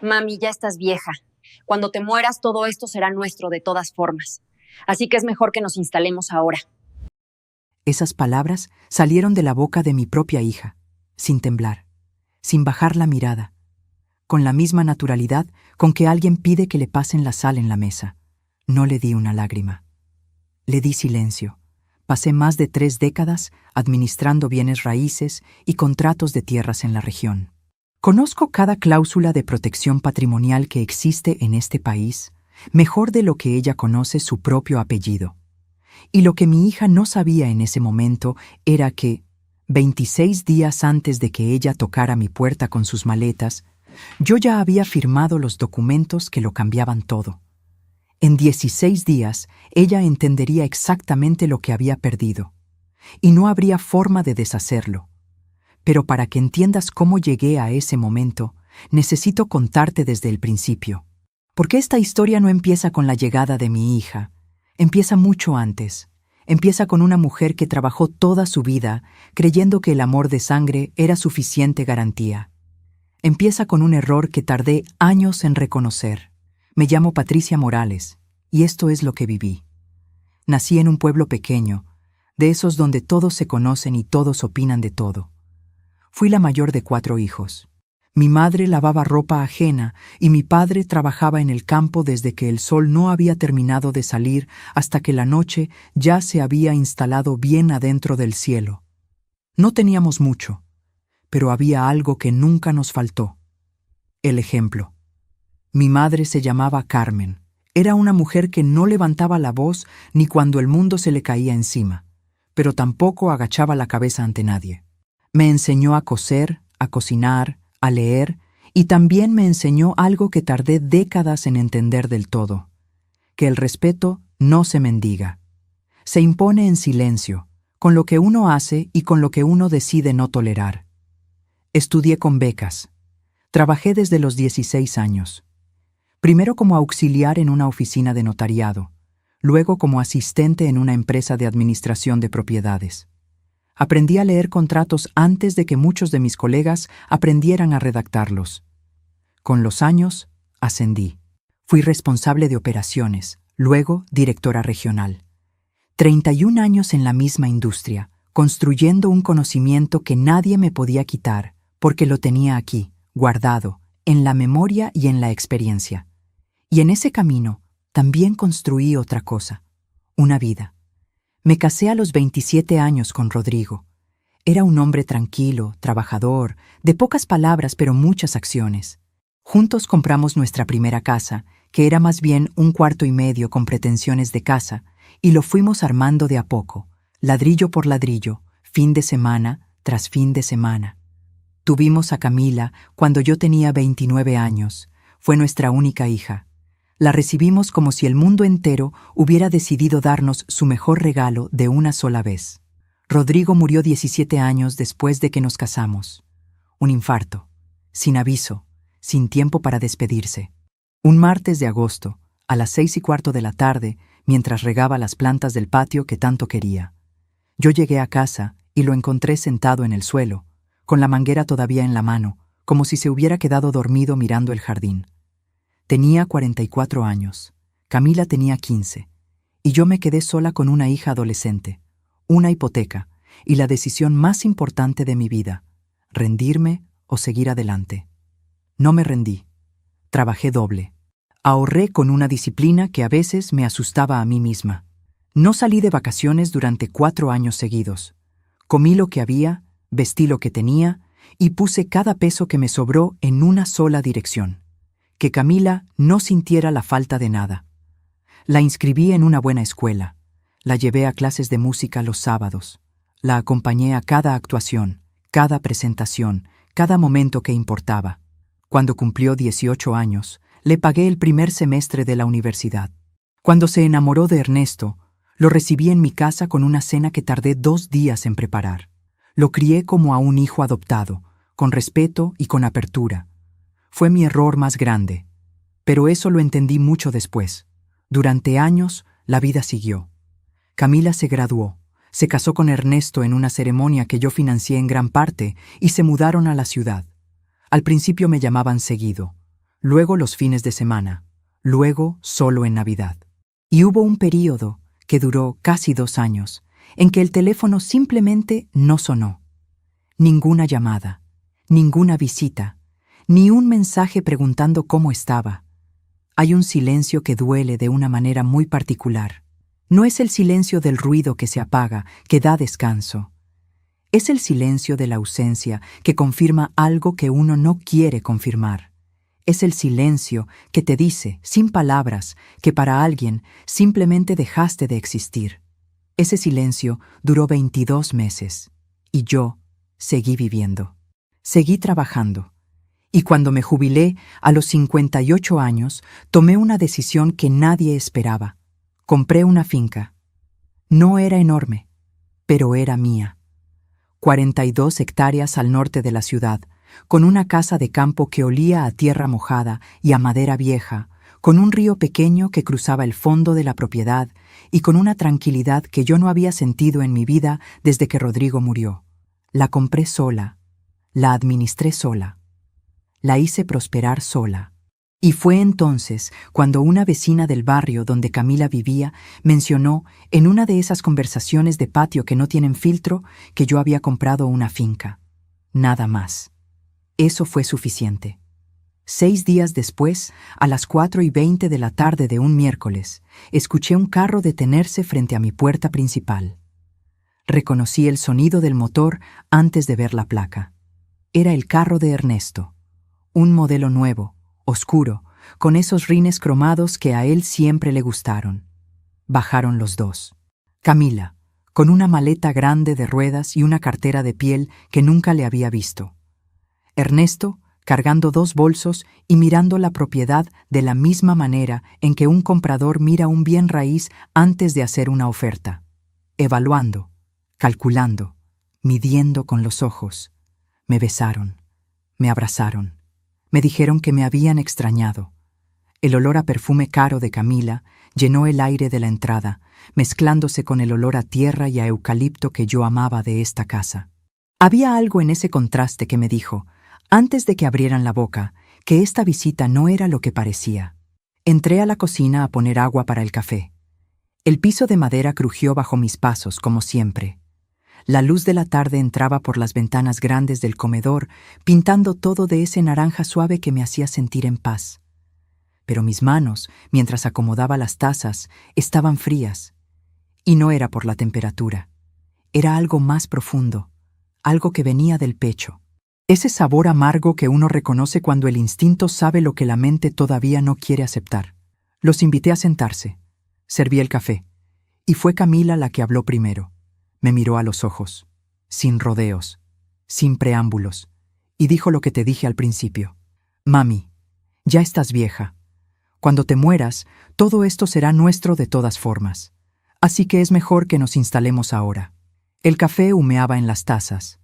Mami, ya estás vieja. Cuando te mueras, todo esto será nuestro de todas formas. Así que es mejor que nos instalemos ahora. Esas palabras salieron de la boca de mi propia hija, sin temblar, sin bajar la mirada, con la misma naturalidad con que alguien pide que le pasen la sal en la mesa. No le di una lágrima. Le di silencio. Pasé más de 3 décadas administrando bienes raíces y contratos de tierras en la región. Conozco cada cláusula de protección patrimonial que existe en este país, mejor de lo que ella conoce su propio apellido. Y lo que mi hija no sabía en ese momento era que, 26 días antes de que ella tocara mi puerta con sus maletas, yo ya había firmado los documentos que lo cambiaban todo. En 16 días, ella entendería exactamente lo que había perdido, y no habría forma de deshacerlo. Pero para que entiendas cómo llegué a ese momento, necesito contarte desde el principio. Porque esta historia no empieza con la llegada de mi hija, empieza mucho antes. Empieza con una mujer que trabajó toda su vida creyendo que el amor de sangre era suficiente garantía. Empieza con un error que tardé años en reconocer. Me llamo Patricia Morales, y esto es lo que viví. Nací en un pueblo pequeño, de esos donde todos se conocen y todos opinan de todo. Fui la mayor de 4 hijos. Mi madre lavaba ropa ajena y mi padre trabajaba en el campo desde que el sol no había terminado de salir hasta que la noche ya se había instalado bien adentro del cielo. No teníamos mucho, pero había algo que nunca nos faltó: el ejemplo. Mi madre se llamaba Carmen. Era una mujer que no levantaba la voz ni cuando el mundo se le caía encima, pero tampoco agachaba la cabeza ante nadie. Me enseñó a coser, a cocinar, a leer, y también me enseñó algo que tardé décadas en entender del todo: que el respeto no se mendiga. Se impone en silencio, con lo que uno hace y con lo que uno decide no tolerar. Estudié con becas. Trabajé desde los 16 años. Primero como auxiliar en una oficina de notariado, luego como asistente en una empresa de administración de propiedades. Aprendí a leer contratos antes de que muchos de mis colegas aprendieran a redactarlos. Con los años, ascendí. Fui responsable de operaciones, luego directora regional. 31 años en la misma industria, construyendo un conocimiento que nadie me podía quitar, porque lo tenía aquí, guardado, en la memoria y en la experiencia. Y en ese camino también construí otra cosa: una vida. Me casé a los 27 años con Rodrigo. Era un hombre tranquilo, trabajador, de pocas palabras pero muchas acciones. Juntos compramos nuestra primera casa, que era más bien un cuarto y medio con pretensiones de casa, y lo fuimos armando de a poco, ladrillo por ladrillo, fin de semana tras fin de semana. Tuvimos a Camila cuando yo tenía 29 años. Fue nuestra única hija. La recibimos como si el mundo entero hubiera decidido darnos su mejor regalo de una sola vez. Rodrigo murió 17 años después de que nos casamos. Un infarto, sin aviso, sin tiempo para despedirse. Un martes de agosto, a las 6:15 de la tarde, mientras regaba las plantas del patio que tanto quería. Yo llegué a casa y lo encontré sentado en el suelo, con la manguera todavía en la mano, como si se hubiera quedado dormido mirando el jardín. Tenía 44 años, Camila tenía 15, y yo me quedé sola con una hija adolescente, una hipoteca y la decisión más importante de mi vida: rendirme o seguir adelante. No me rendí. Trabajé doble. Ahorré con una disciplina que a veces me asustaba a mí misma. No salí de vacaciones durante 4 años seguidos. Comí lo que había, vestí lo que tenía y puse cada peso que me sobró en una sola dirección: que Camila no sintiera la falta de nada. La inscribí en una buena escuela, la llevé a clases de música los sábados, la acompañé a cada actuación, cada presentación, cada momento que importaba. Cuando cumplió 18 años, le pagué el primer semestre de la universidad. Cuando se enamoró de Ernesto, lo recibí en mi casa con una cena que tardé 2 días en preparar. Lo crié como a un hijo adoptado, con respeto y con apertura. Fue mi error más grande, pero eso lo entendí mucho después. Durante años, la vida siguió. Camila se graduó, se casó con Ernesto en una ceremonia que yo financié en gran parte y se mudaron a la ciudad. Al principio me llamaban seguido. luego los fines de semana, luego solo en Navidad. Y hubo un período, que duró casi 2 años, en que el teléfono simplemente no sonó. Ninguna llamada, ninguna visita, ni un mensaje preguntando cómo estaba. Hay un silencio que duele de una manera muy particular. No es el silencio del ruido que se apaga, que da descanso. Es el silencio de la ausencia que confirma algo que uno no quiere confirmar. Es el silencio que te dice, sin palabras, que para alguien simplemente dejaste de existir. Ese silencio duró 22 meses, y yo seguí viviendo. Seguí trabajando. Y cuando me jubilé, a los 58 años, tomé una decisión que nadie esperaba. Compré una finca. No era enorme, pero era mía. 42 hectáreas al norte de la ciudad, con una casa de campo que olía a tierra mojada y a madera vieja, con un río pequeño que cruzaba el fondo de la propiedad y con una tranquilidad que yo no había sentido en mi vida desde que Rodrigo murió. La compré sola, la administré sola, la hice prosperar sola. Y fue entonces cuando una vecina del barrio donde Camila vivía mencionó, en una de esas conversaciones de patio que no tienen filtro, que yo había comprado una finca. Nada más. Eso fue suficiente. 6 días después, a las 4:20 de la tarde de un miércoles, escuché un carro detenerse frente a mi puerta principal. Reconocí el sonido del motor antes de ver la placa. Era el carro de Ernesto. Un modelo nuevo, oscuro, con esos rines cromados que a él siempre le gustaron. Bajaron los dos. Camila, con una maleta grande de ruedas y una cartera de piel que nunca le había visto. Ernesto, cargando 2 bolsos y mirando la propiedad de la misma manera en que un comprador mira un bien raíz antes de hacer una oferta. Evaluando, calculando, midiendo con los ojos. Me besaron, me abrazaron, me dijeron que me habían extrañado. El olor a perfume caro de Camila llenó el aire de la entrada, mezclándose con el olor a tierra y a eucalipto que yo amaba de esta casa. Había algo en ese contraste que me dijo, antes de que abrieran la boca, que esta visita no era lo que parecía. Entré a la cocina a poner agua para el café. El piso de madera crujió bajo mis pasos, como siempre. La luz de la tarde entraba por las ventanas grandes del comedor, pintando todo de ese naranja suave que me hacía sentir en paz. Pero mis manos, mientras acomodaba las tazas, estaban frías. Y no era por la temperatura. Era algo más profundo, algo que venía del pecho. Ese sabor amargo que uno reconoce cuando el instinto sabe lo que la mente todavía no quiere aceptar. Los invité a sentarse. Serví el café. Y fue Camila la que habló primero. Me miró a los ojos, sin rodeos, sin preámbulos, y dijo lo que te dije al principio. Mami, ya estás vieja. Cuando te mueras, todo esto será nuestro de todas formas. Así que es mejor que nos instalemos ahora. El café humeaba en las tazas.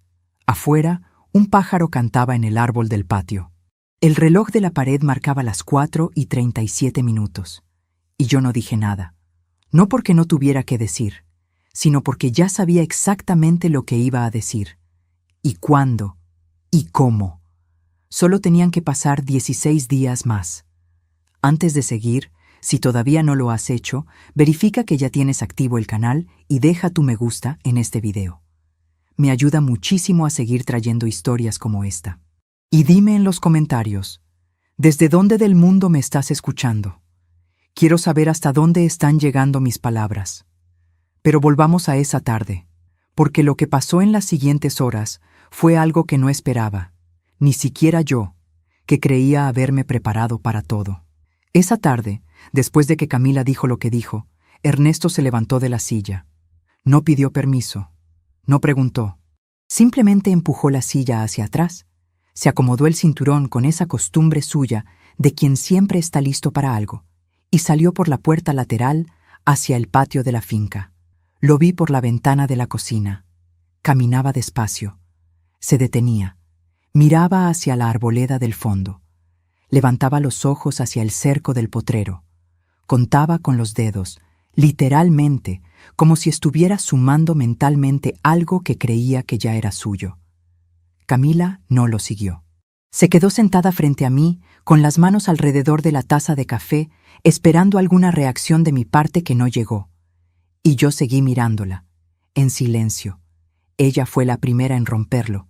Afuera, un pájaro cantaba en el árbol del patio. El reloj de la pared marcaba las 4:37. Y yo no dije nada. No porque no tuviera que decir, sino porque ya sabía exactamente lo que iba a decir. Y cuándo. Y cómo. Solo tenían que pasar 16 días más. Antes de seguir, si todavía no lo has hecho, verifica que ya tienes activo el canal y deja tu me gusta en este video. Me ayuda muchísimo a seguir trayendo historias como esta. Y dime en los comentarios, ¿desde dónde del mundo me estás escuchando? Quiero saber hasta dónde están llegando mis palabras. Pero volvamos a esa tarde, porque lo que pasó en las siguientes horas fue algo que no esperaba, ni siquiera yo, que creía haberme preparado para todo. Esa tarde, después de que Camila dijo lo que dijo, Ernesto se levantó de la silla. No pidió permiso. No preguntó. Simplemente empujó la silla hacia atrás, se acomodó el cinturón con esa costumbre suya de quien siempre está listo para algo, y salió por la puerta lateral hacia el patio de la finca. Lo vi por la ventana de la cocina. Caminaba despacio. Se detenía. Miraba hacia la arboleda del fondo. Levantaba los ojos hacia el cerco del potrero. Contaba con los dedos, literalmente, como si estuviera sumando mentalmente algo que creía que ya era suyo. Camila no lo siguió. Se quedó sentada frente a mí, con las manos alrededor de la taza de café, esperando alguna reacción de mi parte que no llegó. Y yo seguí mirándola, en silencio. Ella fue la primera en romperlo.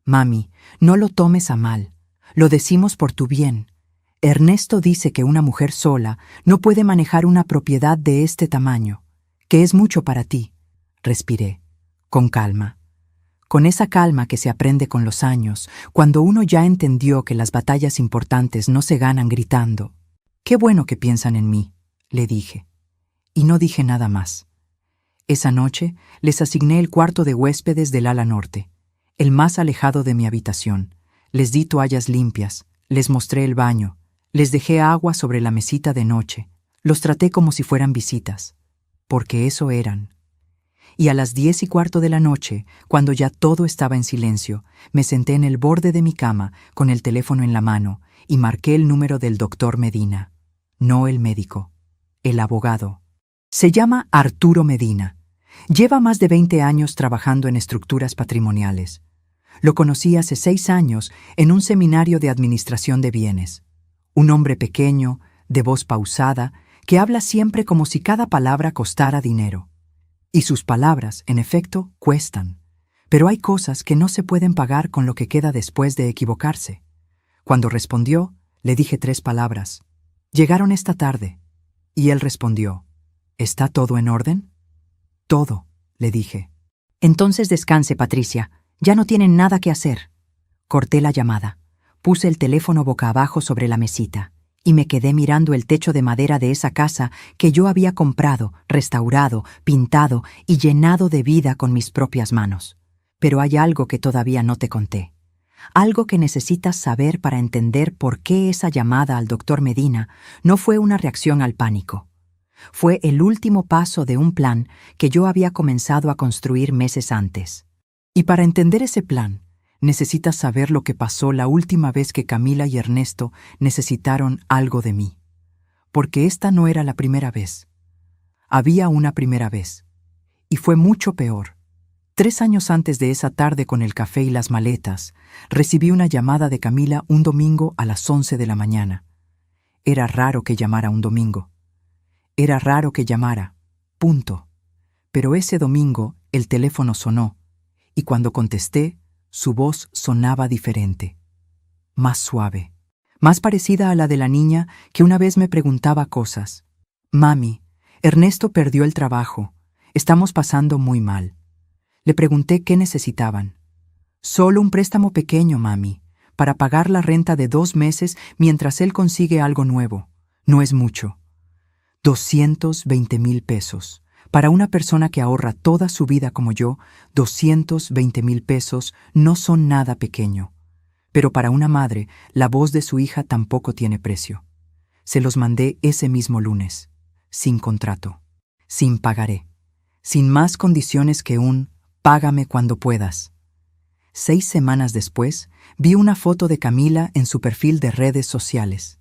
Mami, no lo tomes a mal. Lo decimos por tu bien. Ernesto dice que una mujer sola no puede manejar una propiedad de este tamaño, que es mucho para ti. Respiré, con calma. Con esa calma que se aprende con los años, cuando uno ya entendió que las batallas importantes no se ganan gritando. «Qué bueno que piensan en mí», le dije. Y no dije nada más. Esa noche les asigné el cuarto de huéspedes del ala norte, el más alejado de mi habitación. Les di toallas limpias, les mostré el baño, les dejé agua sobre la mesita de noche, los traté como si fueran visitas, porque eso eran. Y a las 10:15 de la noche, cuando ya todo estaba en silencio, me senté en el borde de mi cama con el teléfono en la mano y marqué el número del doctor Medina. No el médico, el abogado. Se llama Arturo Medina. Lleva más de 20 años trabajando en estructuras patrimoniales. Lo conocí hace 6 años en un seminario de administración de bienes. Un hombre pequeño, de voz pausada, que habla siempre como si cada palabra costara dinero. Y sus palabras, en efecto, cuestan. Pero hay cosas que no se pueden pagar con lo que queda después de equivocarse. Cuando respondió, le dije 3 palabras. «Llegaron esta tarde». Y él respondió, «¿Está todo en orden?» «Todo», le dije. «Entonces descanse, Patricia. Ya no tienen nada que hacer». Corté la llamada. Puse el teléfono boca abajo sobre la mesita y me quedé mirando el techo de madera de esa casa que yo había comprado, restaurado, pintado y llenado de vida con mis propias manos. Pero hay algo que todavía no te conté. Algo que necesitas saber para entender por qué esa llamada al doctor Medina no fue una reacción al pánico. Fue el último paso de un plan que yo había comenzado a construir meses antes. Y para entender ese plan, necesitas saber lo que pasó la última vez que Camila y Ernesto necesitaron algo de mí. Porque esta no era la primera vez. Había una primera vez. Y fue mucho peor. 3 años antes de esa tarde con el café y las maletas, recibí una llamada de Camila un domingo a las 11 de la mañana. Era raro que llamara un domingo. Era raro que llamara. Punto. Pero ese domingo el teléfono sonó, y cuando contesté, su voz sonaba diferente. Más suave. Más parecida a la de la niña que una vez me preguntaba cosas. «Mami, Ernesto perdió el trabajo. Estamos pasando muy mal». Le pregunté qué necesitaban. «Solo un préstamo pequeño, mami, para pagar la renta de 2 meses mientras él consigue algo nuevo. No es mucho. 220,000 pesos. Para una persona que ahorra toda su vida como yo, 220,000 pesos no son nada pequeño. Pero para una madre, la voz de su hija tampoco tiene precio. Se los mandé ese mismo lunes, sin contrato, sin pagaré, sin más condiciones que un «págame cuando puedas». 6 semanas después, vi una foto de Camila en su perfil de redes sociales.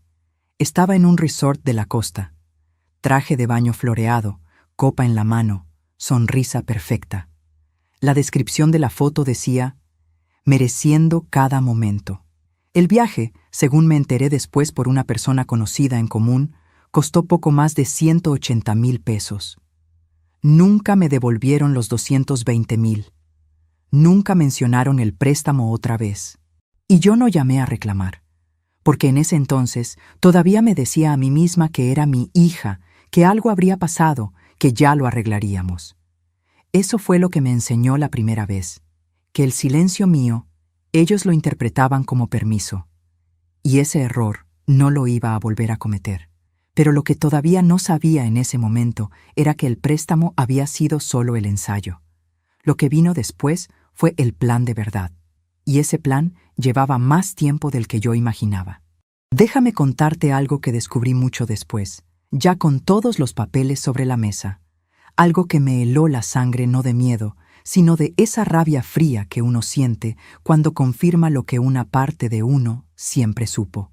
Estaba en un resort de la costa. Traje de baño floreado, copa en la mano, sonrisa perfecta. La descripción de la foto decía, «mereciendo cada momento». El viaje, según me enteré después por una persona conocida en común, costó poco más de 180,000 pesos. Nunca me devolvieron los 220,000. Nunca mencionaron el préstamo otra vez. Y yo no llamé a reclamar, porque en ese entonces todavía me decía a mí misma que era mi hija, que algo habría pasado, que ya lo arreglaríamos. Eso fue lo que me enseñó la primera vez, que el silencio mío, ellos lo interpretaban como permiso. Y ese error no lo iba a volver a cometer. Pero lo que todavía no sabía en ese momento era que el préstamo había sido solo el ensayo. Lo que vino después fue el plan de verdad. Y ese plan llevaba más tiempo del que yo imaginaba. Déjame contarte algo que descubrí mucho después, ya con todos los papeles sobre la mesa. Algo que me heló la sangre no de miedo, sino de esa rabia fría que uno siente cuando confirma lo que una parte de uno siempre supo.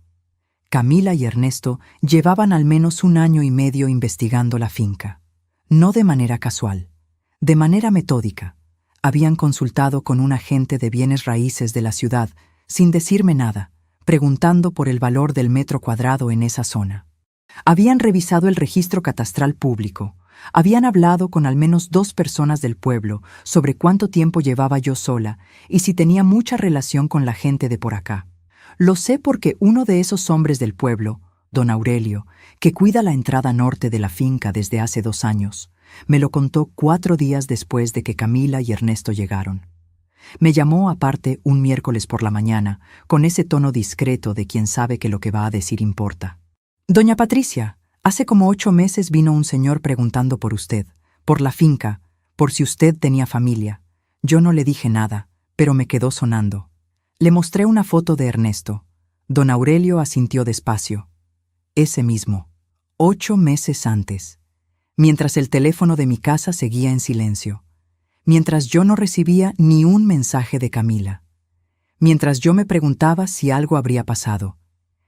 Camila y Ernesto llevaban al menos 1 año y medio investigando la finca. No de manera casual, de manera metódica. Habían consultado con un agente de bienes raíces de la ciudad, sin decirme nada, preguntando por el valor del metro cuadrado en esa zona. Habían revisado el registro catastral público. Habían hablado con al menos 2 personas del pueblo sobre cuánto tiempo llevaba yo sola y si tenía mucha relación con la gente de por acá. Lo sé porque uno de esos hombres del pueblo, don Aurelio, que cuida la entrada norte de la finca desde hace 2 años, me lo contó 4 días después de que Camila y Ernesto llegaron. Me llamó aparte un miércoles por la mañana, con ese tono discreto de quien sabe que lo que va a decir importa. Doña Patricia, hace como 8 meses vino un señor preguntando por usted, por la finca, por si usted tenía familia. Yo no le dije nada, pero me quedó sonando. Le mostré una foto de Ernesto. Don Aurelio asintió despacio. Ese mismo, 8 meses antes, mientras el teléfono de mi casa seguía en silencio, mientras yo no recibía ni un mensaje de Camila, mientras yo me preguntaba si algo habría pasado,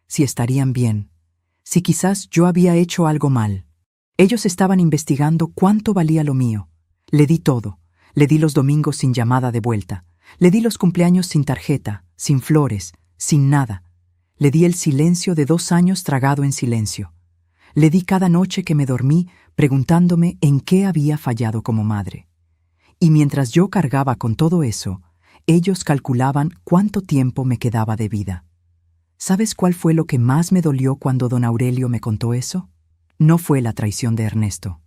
si estarían bien, si quizás yo había hecho algo mal. Ellos estaban investigando cuánto valía lo mío. Le di todo. Le di los domingos sin llamada de vuelta. Le di los cumpleaños sin tarjeta, sin flores, sin nada. Le di el silencio de 2 años tragado en silencio. Le di cada noche que me dormí preguntándome en qué había fallado como madre. Y mientras yo cargaba con todo eso, ellos calculaban cuánto tiempo me quedaba de vida. ¿Sabes cuál fue lo que más me dolió cuando don Aurelio me contó eso? No fue la traición de Ernesto.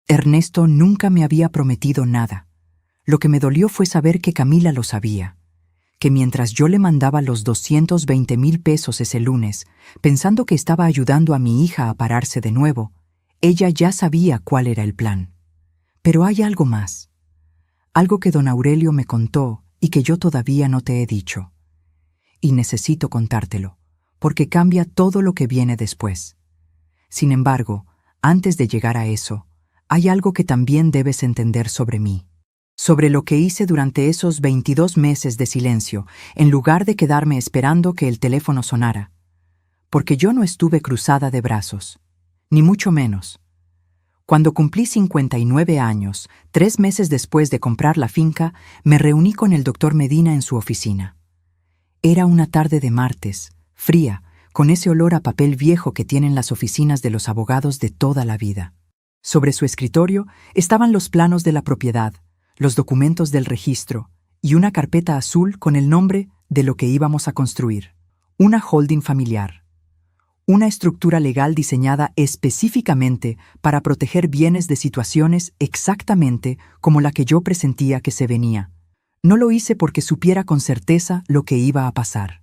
Ernesto nunca me había prometido nada. Lo que me dolió fue saber que Camila lo sabía, que mientras yo le mandaba los 220,000 pesos ese lunes, pensando que estaba ayudando a mi hija a pararse de nuevo, ella ya sabía cuál era el plan. Pero hay algo más. Algo que don Aurelio me contó y que yo todavía no te he dicho. Y necesito contártelo, porque cambia todo lo que viene después. Sin embargo, antes de llegar a eso, hay algo que también debes entender sobre mí, sobre lo que hice durante esos 22 meses de silencio, en lugar de quedarme esperando que el teléfono sonara. Porque yo no estuve cruzada de brazos, ni mucho menos. Cuando cumplí 59 años, 3 meses después de comprar la finca, me reuní con el doctor Medina en su oficina. Era una tarde de martes, fría, con ese olor a papel viejo que tienen las oficinas de los abogados de toda la vida. Sobre su escritorio estaban los planos de la propiedad, los documentos del registro y una carpeta azul con el nombre de lo que íbamos a construir. Una holding familiar. Una estructura legal diseñada específicamente para proteger bienes de situaciones exactamente como la que yo presentía que se venía. No lo hice porque supiera con certeza lo que iba a pasar.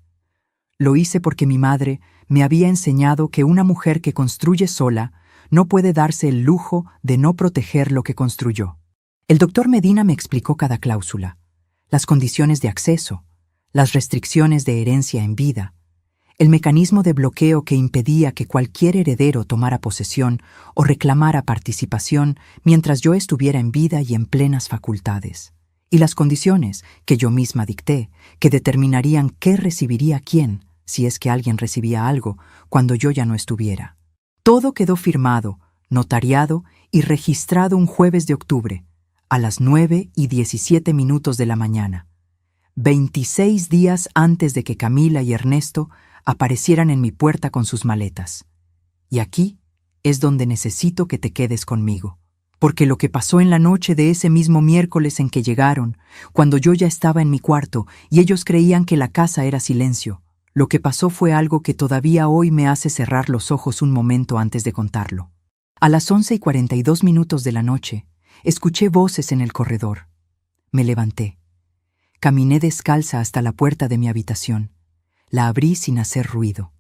Lo hice porque mi madre me había enseñado que una mujer que construye sola no puede darse el lujo de no proteger lo que construyó. El doctor Medina me explicó cada cláusula, las condiciones de acceso, las restricciones de herencia en vida, el mecanismo de bloqueo que impedía que cualquier heredero tomara posesión o reclamara participación mientras yo estuviera en vida y en plenas facultades, y las condiciones que yo misma dicté, que determinarían qué recibiría quién, si es que alguien recibía algo, cuando yo ya no estuviera. Todo quedó firmado, notariado y registrado un jueves de octubre, a las 9:17 de la mañana, 26 días antes de que Camila y Ernesto aparecieran en mi puerta con sus maletas. Y aquí es donde necesito que te quedes conmigo, porque lo que pasó en la noche de ese mismo miércoles en que llegaron, cuando yo ya estaba en mi cuarto y ellos creían que la casa era silencio, lo que pasó fue algo que todavía hoy me hace cerrar los ojos un momento antes de contarlo. A las 11:42 de la noche, escuché voces en el corredor. Me levanté. Caminé descalza hasta la puerta de mi habitación. La abrí sin hacer ruido.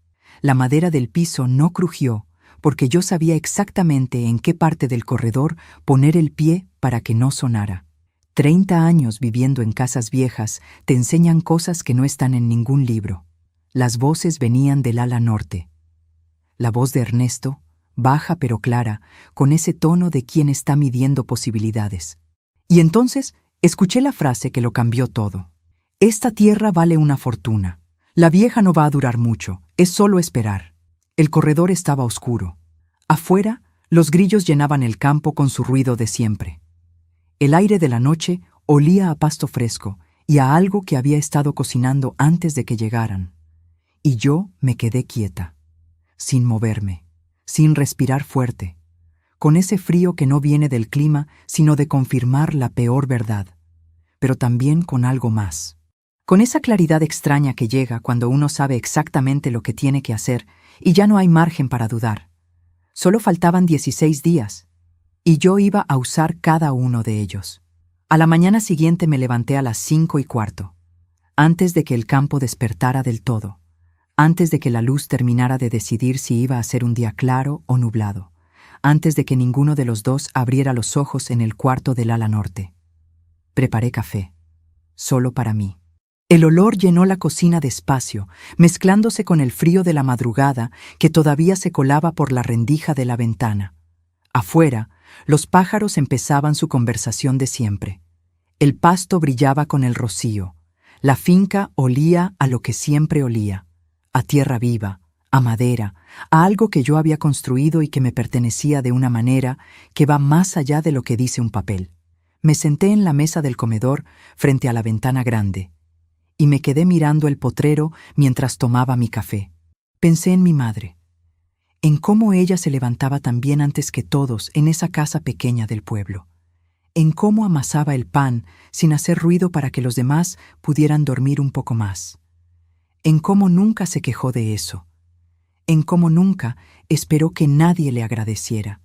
La madera del piso no crujió, porque yo sabía exactamente en qué parte del corredor poner el pie para que no sonara. 30 años viviendo en casas viejas te enseñan cosas que no están en ningún libro. Las voces venían del ala norte. La voz de Ernesto, baja pero clara, con ese tono de quien está midiendo posibilidades. Y entonces escuché la frase que lo cambió todo. Esta tierra vale una fortuna. La vieja no va a durar mucho, es solo esperar. El corredor estaba oscuro. Afuera, los grillos llenaban el campo con su ruido de siempre. El aire de la noche olía a pasto fresco y a algo que había estado cocinando antes de que llegaran. Y yo me quedé quieta, sin moverme, sin respirar fuerte, con ese frío que no viene del clima, sino de confirmar la peor verdad, pero también con algo más. Con esa claridad extraña que llega cuando uno sabe exactamente lo que tiene que hacer y ya no hay margen para dudar. Solo faltaban 16 días, y yo iba a usar cada uno de ellos. A la mañana siguiente me levanté a las 5:15, antes de que el campo despertara del todo, antes de que la luz terminara de decidir si iba a ser un día claro o nublado, antes de que ninguno de los dos abriera los ojos en el cuarto del ala norte. Preparé café, solo para mí. El olor llenó la cocina despacio, mezclándose con el frío de la madrugada que todavía se colaba por la rendija de la ventana. Afuera, los pájaros empezaban su conversación de siempre. El pasto brillaba con el rocío. La finca olía a lo que siempre olía, a tierra viva, a madera, a algo que yo había construido y que me pertenecía de una manera que va más allá de lo que dice un papel. Me senté en la mesa del comedor frente a la ventana grande y me quedé mirando el potrero mientras tomaba mi café. Pensé en mi madre, en cómo ella se levantaba también antes que todos en esa casa pequeña del pueblo, en cómo amasaba el pan sin hacer ruido para que los demás pudieran dormir un poco más, en cómo nunca se quejó de eso, en cómo nunca esperó que nadie le agradeciera,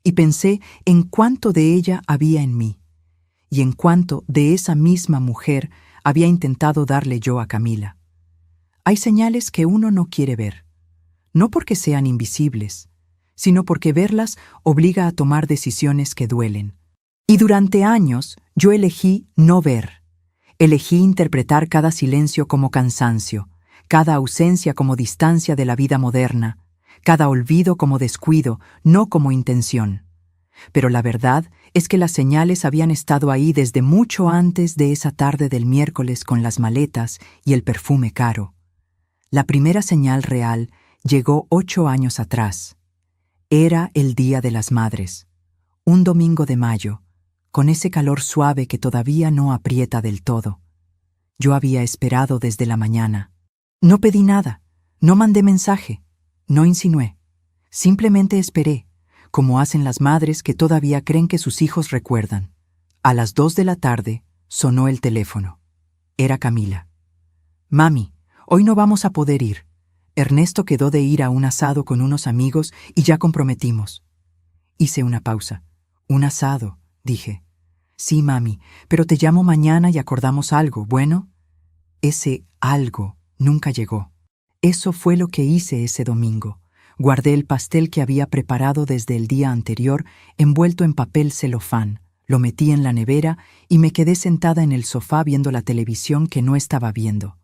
y pensé en cuánto de ella había en mí, y en cuánto de esa misma mujer había intentado darle yo a Camila. Hay señales que uno no quiere ver, no porque sean invisibles, sino porque verlas obliga a tomar decisiones que duelen. Y durante años yo elegí no ver. Elegí interpretar cada silencio como cansancio, cada ausencia como distancia de la vida moderna, cada olvido como descuido, no como intención. Pero la verdad es que las señales habían estado ahí desde mucho antes de esa tarde del miércoles con las maletas y el perfume caro. La primera señal real llegó 8 años atrás. Era el Día de las Madres, un domingo de mayo, con ese calor suave que todavía no aprieta del todo. Yo había esperado desde la mañana. No pedí nada, no mandé mensaje, no insinué. Simplemente esperé, como hacen las madres que todavía creen que sus hijos recuerdan. A las 2 de la tarde sonó el teléfono. Era Camila. «Mami, hoy no vamos a poder ir. Ernesto quedó de ir a un asado con unos amigos y ya comprometimos». Hice una pausa. «¿Un asado?», dije. «Sí, mami, pero te llamo mañana y acordamos algo, ¿bueno?». Ese algo nunca llegó. Eso fue lo que hice ese domingo. Guardé el pastel que había preparado desde el día anterior, envuelto en papel celofán, lo metí en la nevera y me quedé sentada en el sofá viendo la televisión que no estaba viendo.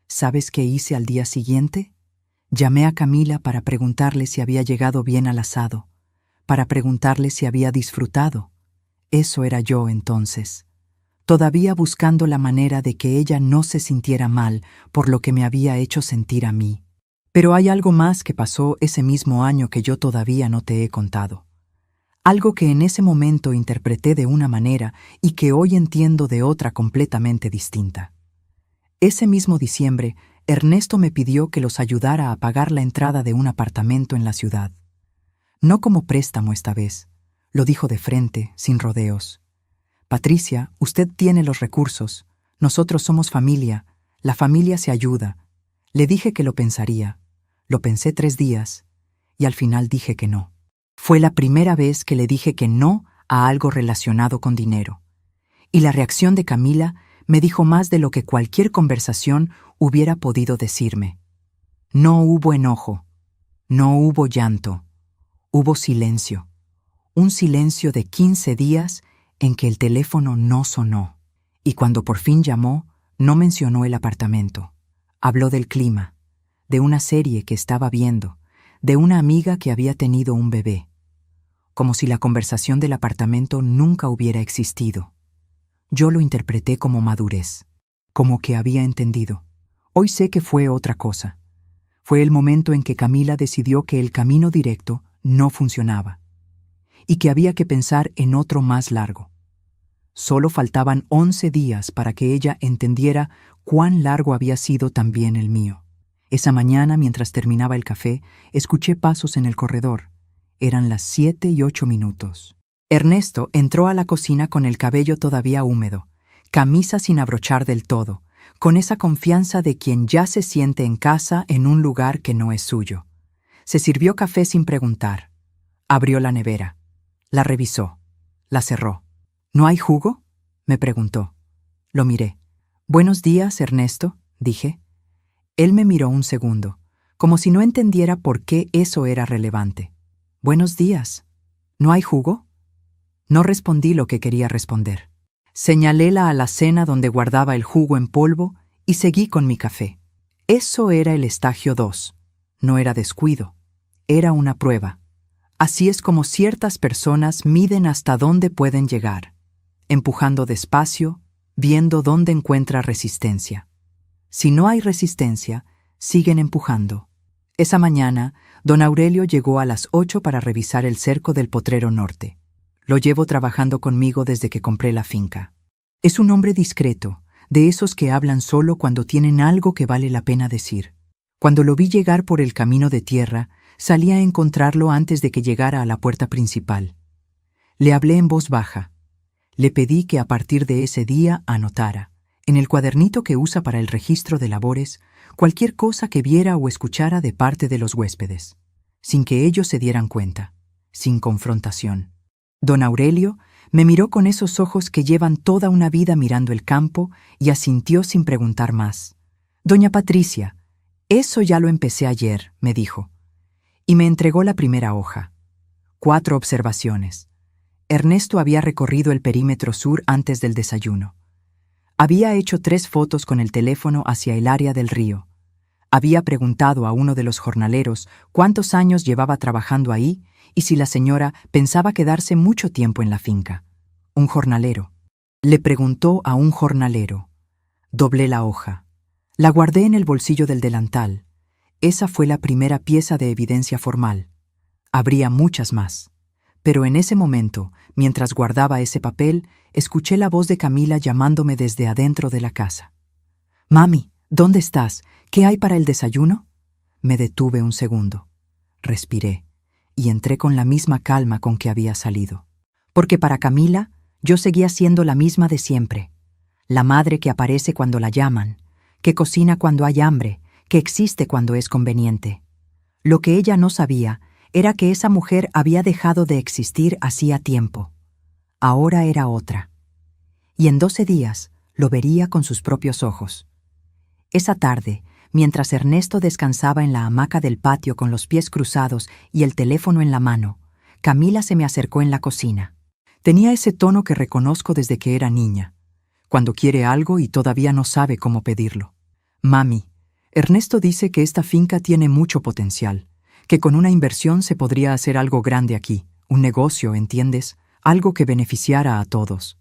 ¿Sabes qué hice al día siguiente? Llamé a Camila para preguntarle si había llegado bien al asado, para preguntarle si había disfrutado. Eso era yo entonces, todavía buscando la manera de que ella no se sintiera mal por lo que me había hecho sentir a mí. Pero hay algo más que pasó ese mismo año que yo todavía no te he contado. Algo que en ese momento interpreté de una manera y que hoy entiendo de otra completamente distinta. Ese mismo diciembre, Ernesto me pidió que los ayudara a pagar la entrada de un apartamento en la ciudad. No como préstamo esta vez, lo dijo de frente, sin rodeos. «Patricia, usted tiene los recursos. Nosotros somos familia. La familia se ayuda». Le dije que lo pensaría. Lo pensé 3 días y al final dije que no. Fue la primera vez que le dije que no a algo relacionado con dinero. Y la reacción de Camila me dijo más de lo que cualquier conversación hubiera podido decirme. No hubo enojo, no hubo llanto, hubo silencio. Un silencio de 15 días en que el teléfono no sonó. Y cuando por fin llamó, no mencionó el apartamento. Habló del clima, de una serie que estaba viendo, de una amiga que había tenido un bebé. Como si la conversación del apartamento nunca hubiera existido. Yo lo interpreté como madurez, como que había entendido. Hoy sé que fue otra cosa. Fue el momento en que Camila decidió que el camino directo no funcionaba y que había que pensar en otro más largo. Solo faltaban 11 días para que ella entendiera cuán largo había sido también el mío. Esa mañana, mientras terminaba el café, escuché pasos en el corredor. Eran las 7:08. Ernesto entró a la cocina con el cabello todavía húmedo, camisa sin abrochar del todo, con esa confianza de quien ya se siente en casa en un lugar que no es suyo. Se sirvió café sin preguntar. Abrió la nevera. La revisó. La cerró. ¿No hay jugo?, me preguntó. Lo miré. «Buenos días, Ernesto», dije. Él me miró un segundo, como si no entendiera por qué eso era relevante. «Buenos días. ¿No hay jugo?». No respondí lo que quería responder. Señalé la alacena donde guardaba el jugo en polvo y seguí con mi café. Eso era el Estágio 2. No era descuido. Era una prueba. Así es como ciertas personas miden hasta dónde pueden llegar, empujando despacio, viendo dónde encuentra resistencia. Si no hay resistencia, siguen empujando. Esa mañana, don Aurelio llegó a las 8 para revisar el cerco del Potrero Norte. Lo llevo trabajando conmigo desde que compré la finca. Es un hombre discreto, de esos que hablan solo cuando tienen algo que vale la pena decir. Cuando lo vi llegar por el camino de tierra, salí a encontrarlo antes de que llegara a la puerta principal. Le hablé en voz baja. Le pedí que a partir de ese día anotara, en el cuadernito que usa para el registro de labores, cualquier cosa que viera o escuchara de parte de los huéspedes, sin que ellos se dieran cuenta, sin confrontación. Don Aurelio me miró con esos ojos que llevan toda una vida mirando el campo y asintió sin preguntar más. «Doña Patricia, eso ya lo empecé ayer», me dijo. Y me entregó la primera hoja. 4 observaciones. Ernesto había recorrido el perímetro sur antes del desayuno. Había hecho 3 fotos con el teléfono hacia el área del río. Había preguntado a uno de los jornaleros cuántos años llevaba trabajando ahí y si la señora pensaba quedarse mucho tiempo en la finca. Un jornalero. Le preguntó a un jornalero. Doblé la hoja. La guardé en el bolsillo del delantal. Esa fue la primera pieza de evidencia formal. Habría muchas más. Pero en ese momento, mientras guardaba ese papel, escuché la voz de Camila llamándome desde adentro de la casa. «Mami, ¿dónde estás? ¿Qué hay para el desayuno?». Me detuve un segundo. Respiré y entré con la misma calma con que había salido. Porque para Camila, yo seguía siendo la misma de siempre. La madre que aparece cuando la llaman, que cocina cuando hay hambre, que existe cuando es conveniente. Lo que ella no sabía era que esa mujer había dejado de existir hacía tiempo. Ahora era otra. Y en 12 días lo vería con sus propios ojos. Esa tarde, mientras Ernesto descansaba en la hamaca del patio con los pies cruzados y el teléfono en la mano, Camila se me acercó en la cocina. Tenía ese tono que reconozco desde que era niña, cuando quiere algo y todavía no sabe cómo pedirlo. «Mami, Ernesto dice que esta finca tiene mucho potencial, que con una inversión se podría hacer algo grande aquí, un negocio, ¿entiendes? Algo que beneficiara a todos».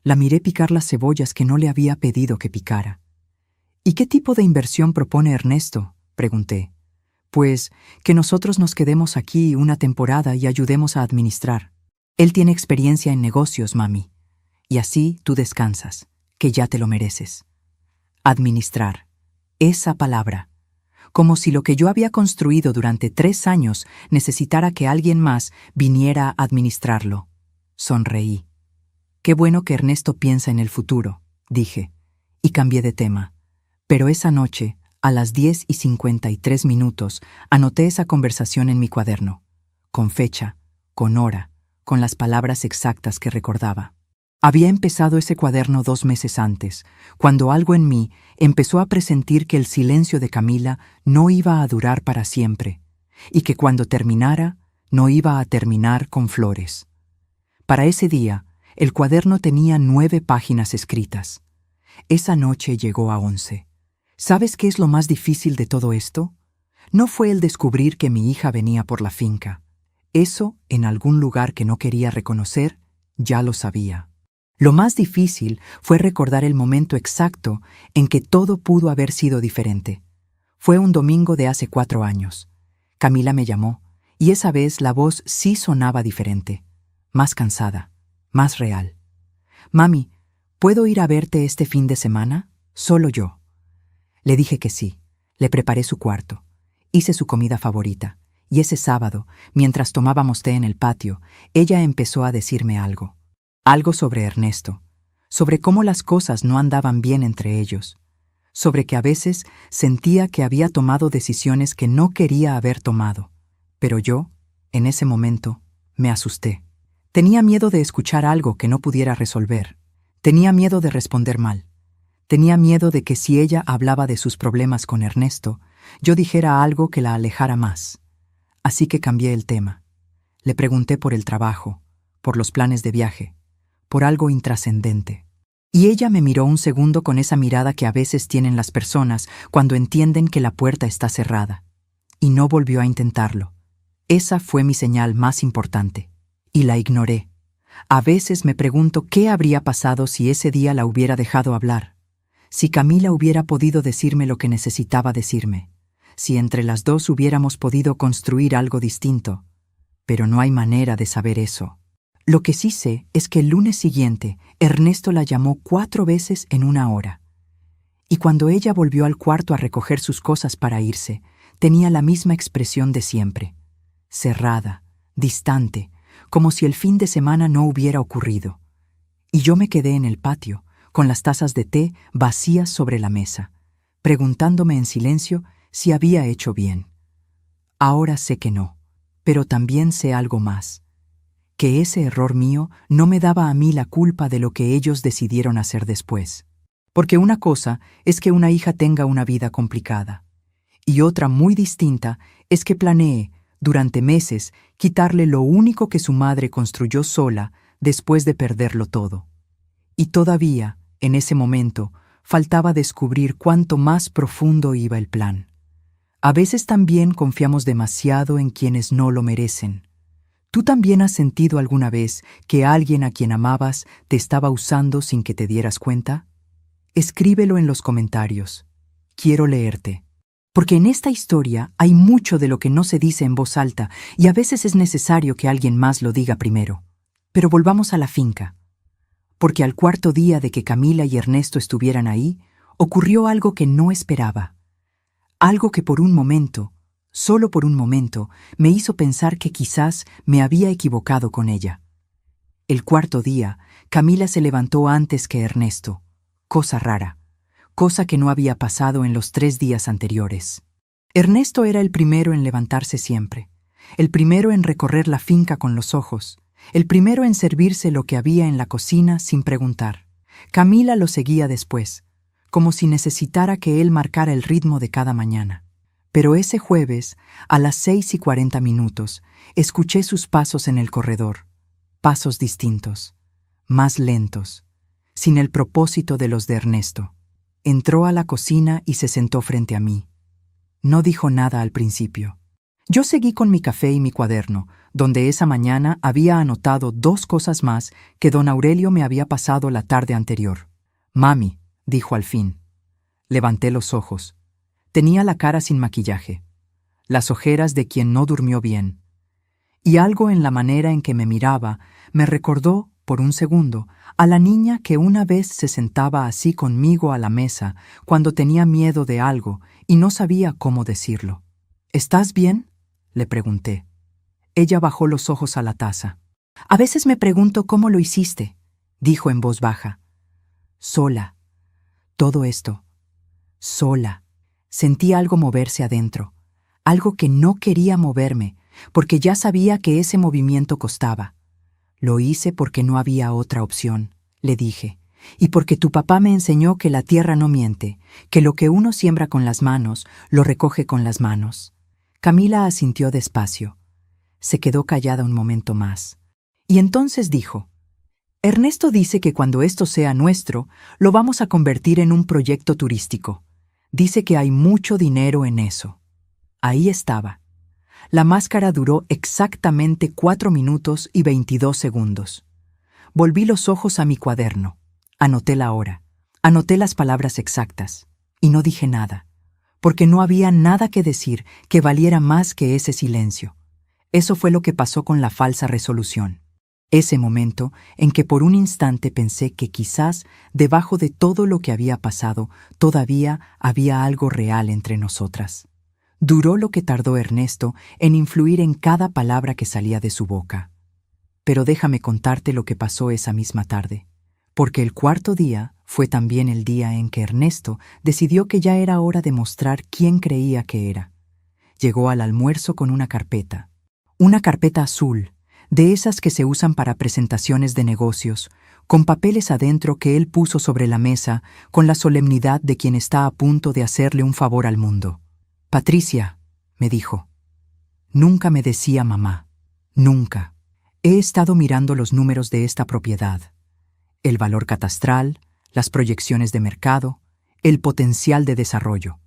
La miré picar las cebollas que no le había pedido que picara. «¿Y qué tipo de inversión propone Ernesto?», pregunté. «Pues que nosotros nos quedemos aquí una temporada y ayudemos a administrar. Él tiene experiencia en negocios, mami. Y así tú descansas, que ya te lo mereces». Administrar. Esa palabra. Como si lo que yo había construido durante 3 años necesitara que alguien más viniera a administrarlo. Sonreí. «Qué bueno que Ernesto piensa en el futuro», dije, y cambié de tema. Pero esa noche, a las 10:53, anoté esa conversación en mi cuaderno, con fecha, con hora, con las palabras exactas que recordaba. Había empezado ese cuaderno 2 meses antes, cuando algo en mí empezó a presentir que el silencio de Camila no iba a durar para siempre, y que cuando terminara, no iba a terminar con flores. Para ese día, el cuaderno tenía 9 páginas escritas. Esa noche llegó a 11. ¿Sabes qué es lo más difícil de todo esto? No fue el descubrir que mi hija venía por la finca. Eso, en algún lugar que no quería reconocer, ya lo sabía. Lo más difícil fue recordar el momento exacto en que todo pudo haber sido diferente. Fue un domingo de hace 4 años. Camila me llamó, y esa vez la voz sí sonaba diferente, más cansada, más real. «Mami, ¿puedo ir a verte este fin de semana? Solo yo». Le dije que sí. Le preparé su cuarto, hice su comida favorita, y ese sábado, mientras tomábamos té en el patio, ella empezó a decirme algo. Algo sobre Ernesto, sobre cómo las cosas no andaban bien entre ellos, sobre que a veces sentía que había tomado decisiones que no quería haber tomado. Pero yo, en ese momento, me asusté. Tenía miedo de escuchar algo que no pudiera resolver. Tenía miedo de responder mal. Tenía miedo de que si ella hablaba de sus problemas con Ernesto, yo dijera algo que la alejara más. Así que cambié el tema. Le pregunté por el trabajo, por los planes de viaje, por algo intrascendente. Y ella me miró un segundo con esa mirada que a veces tienen las personas cuando entienden que la puerta está cerrada. Y no volvió a intentarlo. Esa fue mi señal más importante. Y la ignoré. A veces me pregunto qué habría pasado si ese día la hubiera dejado hablar. Si Camila hubiera podido decirme lo que necesitaba decirme. Si entre las dos hubiéramos podido construir algo distinto. Pero no hay manera de saber eso. Lo que sí sé es que el lunes siguiente, Ernesto la llamó 4 veces en 1 hora. Y cuando ella volvió al cuarto a recoger sus cosas para irse, tenía la misma expresión de siempre. Cerrada, distante, como si el fin de semana no hubiera ocurrido. Y yo me quedé en el patio, con las tazas de té vacías sobre la mesa, preguntándome en silencio si había hecho bien. Ahora sé que no, pero también sé algo más. Que ese error mío no me daba a mí la culpa de lo que ellos decidieron hacer después. Porque una cosa es que una hija tenga una vida complicada, y otra muy distinta es que planee, durante meses, quitarle lo único que su madre construyó sola después de perderlo todo. Y todavía, en ese momento, faltaba descubrir cuánto más profundo iba el plan. A veces también confiamos demasiado en quienes no lo merecen. ¿Tú también has sentido alguna vez que alguien a quien amabas te estaba usando sin que te dieras cuenta? Escríbelo en los comentarios. Quiero leerte. Porque en esta historia hay mucho de lo que no se dice en voz alta y a veces es necesario que alguien más lo diga primero. Pero volvamos a la finca. Porque al 4.º día de que Camila y Ernesto estuvieran ahí, ocurrió algo que no esperaba. Algo que por un momento, solo por un momento, me hizo pensar que quizás me había equivocado con ella. El 4.º día, Camila se levantó antes que Ernesto. Cosa rara. Cosa que no había pasado en los 3 días anteriores. Ernesto era el primero en levantarse siempre. El primero en recorrer la finca con los ojos. El primero en servirse lo que había en la cocina sin preguntar. Camila lo seguía después, como si necesitara que él marcara el ritmo de cada mañana. Pero ese jueves, a las 6:40, escuché sus pasos en el corredor. Pasos distintos, más lentos, sin el propósito de los de Ernesto. Entró a la cocina y se sentó frente a mí. No dijo nada al principio. Yo seguí con mi café y mi cuaderno, donde esa mañana había anotado 2 cosas más que don Aurelio me había pasado la tarde anterior. «Mami», dijo al fin. Levanté los ojos. Tenía la cara sin maquillaje, las ojeras de quien no durmió bien. Y algo en la manera en que me miraba me recordó, por un segundo, a la niña que una vez se sentaba así conmigo a la mesa cuando tenía miedo de algo y no sabía cómo decirlo. «¿Estás bien?», le pregunté. Ella bajó los ojos a la taza. «A veces me pregunto cómo lo hiciste», dijo en voz baja. «Sola. Todo esto. Sola». Sentí algo moverse adentro, algo que no quería moverme, porque ya sabía que ese movimiento costaba. «Lo hice porque no había otra opción», le dije, «y porque tu papá me enseñó que la tierra no miente, que lo que uno siembra con las manos, lo recoge con las manos». Camila asintió despacio. Se quedó callada un momento más. Y entonces dijo, «Ernesto dice que cuando esto sea nuestro, lo vamos a convertir en un proyecto turístico. Dice que hay mucho dinero en eso». Ahí estaba. La máscara duró exactamente 4 minutos y 22 segundos. Volví los ojos a mi cuaderno. Anoté la hora. Anoté las palabras exactas. Y no dije nada, porque no había nada que decir que valiera más que ese silencio. Eso fue lo que pasó con la falsa resolución. Ese momento en que por un instante pensé que quizás debajo de todo lo que había pasado todavía había algo real entre nosotras. Duró lo que tardó Ernesto en influir en cada palabra que salía de su boca. Pero déjame contarte lo que pasó esa misma tarde, porque el cuarto día fue también el día en que Ernesto decidió que ya era hora de mostrar quién creía que era. Llegó al almuerzo con una carpeta azul, de esas que se usan para presentaciones de negocios, con papeles adentro que él puso sobre la mesa con la solemnidad de quien está a punto de hacerle un favor al mundo. «Patricia», me dijo. Nunca me decía mamá, nunca. He estado mirando los números de esta propiedad, el valor catastral, las proyecciones de mercado, el potencial de desarrollo.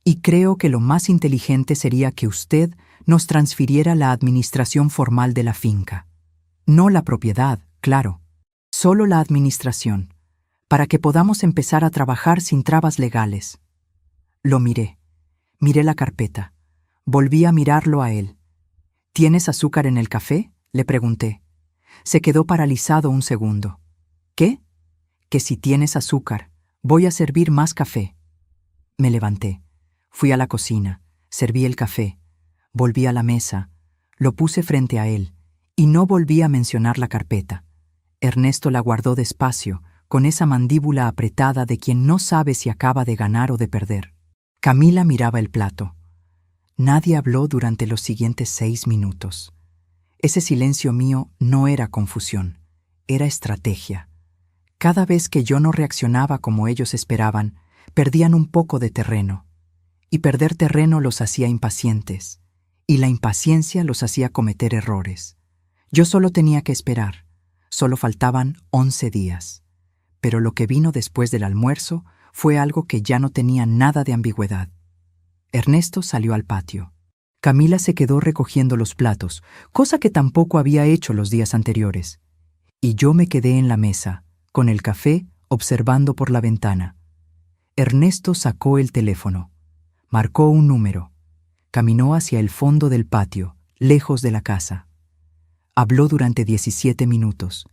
Y creo que lo más inteligente sería que usted nos transfiriera la administración formal de la finca. No la propiedad, claro, solo la administración, para que podamos empezar a trabajar sin trabas legales. Lo miré la carpeta, volví a mirarlo a él. ¿Tienes azúcar en el café?, le pregunté. Se quedó paralizado un segundo. ¿Qué? Que si tienes azúcar, voy a servir más café. Me levanté, fui a la cocina, serví el café, volví a la mesa, lo puse frente a él y no volví a mencionar la carpeta. Ernesto la guardó despacio, con esa mandíbula apretada de quien no sabe si acaba de ganar o de perder. Camila miraba el plato. Nadie habló durante los siguientes 6 minutos. Ese silencio mío no era confusión, era estrategia. Cada vez que yo no reaccionaba como ellos esperaban, perdían un poco de terreno. Y perder terreno los hacía impacientes, y la impaciencia los hacía cometer errores. Yo solo tenía que esperar. Solo faltaban 11 días. Pero lo que vino después del almuerzo fue algo que ya no tenía nada de ambigüedad. Ernesto salió al patio. Camila se quedó recogiendo los platos, cosa que tampoco había hecho los días anteriores. Y yo me quedé en la mesa, con el café, observando por la ventana. Ernesto sacó el teléfono, marcó un número, caminó hacia el fondo del patio, lejos de la casa. Habló durante 17 minutos.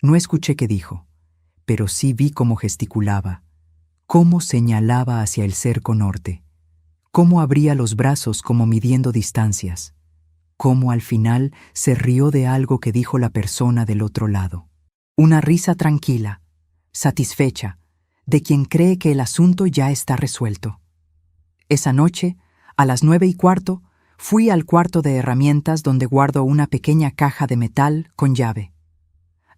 No escuché qué dijo, pero sí vi cómo gesticulaba, cómo señalaba hacia el cerco norte, cómo abría los brazos como midiendo distancias, cómo al final se rió de algo que dijo la persona del otro lado. Una risa tranquila, satisfecha, de quien cree que el asunto ya está resuelto. Esa noche, a las 9:15, fui al cuarto de herramientas donde guardo una pequeña caja de metal con llave.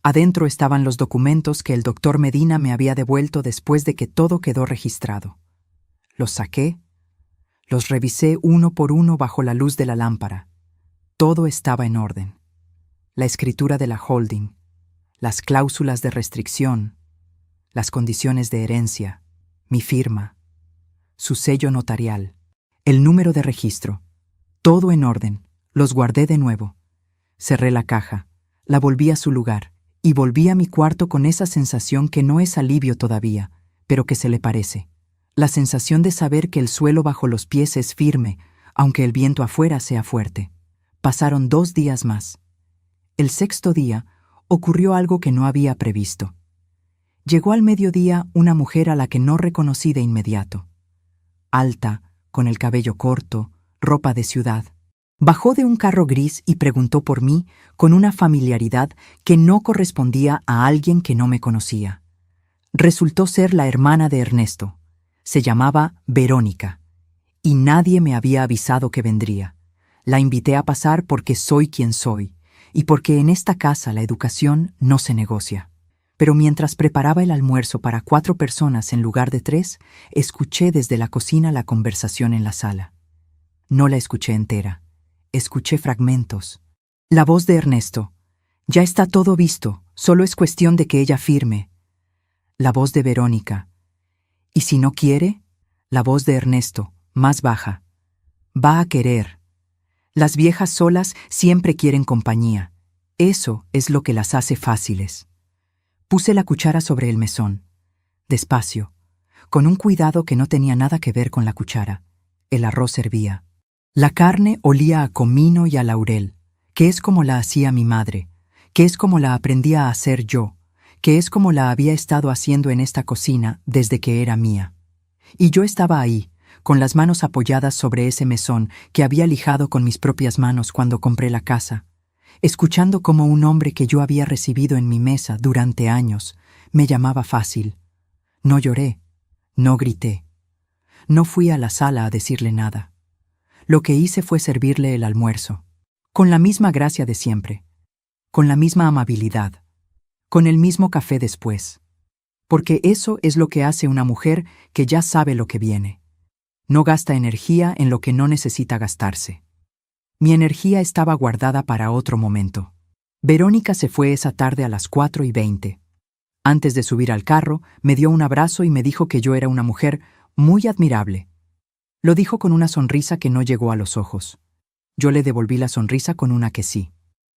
Adentro estaban los documentos que el doctor Medina me había devuelto después de que todo quedó registrado. Los saqué, los revisé uno por uno bajo la luz de la lámpara. Todo estaba en orden. La escritura de la holding, las cláusulas de restricción, las condiciones de herencia, mi firma, su sello notarial, el número de registro. Todo en orden. Los guardé de nuevo. Cerré la caja, la volví a su lugar y volví a mi cuarto con esa sensación que no es alivio todavía, pero que se le parece. La sensación de saber que el suelo bajo los pies es firme, aunque el viento afuera sea fuerte. Pasaron 2 días más. El 6º día ocurrió algo que no había previsto. Llegó al mediodía una mujer a la que no reconocí de inmediato. Alta, con el cabello corto, ropa de ciudad. Bajó de un carro gris y preguntó por mí con una familiaridad que no correspondía a alguien que no me conocía. Resultó ser la hermana de Ernesto. Se llamaba Verónica, y nadie me había avisado que vendría. La invité a pasar porque soy quien soy, y porque en esta casa la educación no se negocia. Pero mientras preparaba el almuerzo para 4 personas en lugar de 3, escuché desde la cocina la conversación en la sala. No la escuché entera. Escuché fragmentos. La voz de Ernesto. Ya está todo visto, solo es cuestión de que ella firme. La voz de Verónica. ¿Y si no quiere? La voz de Ernesto, más baja. Va a querer. Las viejas solas siempre quieren compañía. Eso es lo que las hace fáciles. Puse la cuchara sobre el mesón. Despacio, con un cuidado que no tenía nada que ver con la cuchara. El arroz hervía. La carne olía a comino y a laurel, que es como la hacía mi madre, que es como la aprendí a hacer yo, que es como la había estado haciendo en esta cocina desde que era mía. Y yo estaba ahí, con las manos apoyadas sobre ese mesón que había lijado con mis propias manos cuando compré la casa, escuchando cómo un hombre que yo había recibido en mi mesa durante años me llamaba fácil. No lloré, no grité, no fui a la sala a decirle nada. Lo que hice fue servirle el almuerzo, con la misma gracia de siempre, con la misma amabilidad, con el mismo café después, porque eso es lo que hace una mujer que ya sabe lo que viene. No gasta energía en lo que no necesita gastarse. Mi energía estaba guardada para otro momento. Verónica se fue esa tarde a las 4:20. Antes de subir al carro, me dio un abrazo y me dijo que yo era una mujer muy admirable. Lo dijo con una sonrisa que no llegó a los ojos. Yo le devolví la sonrisa con una que sí.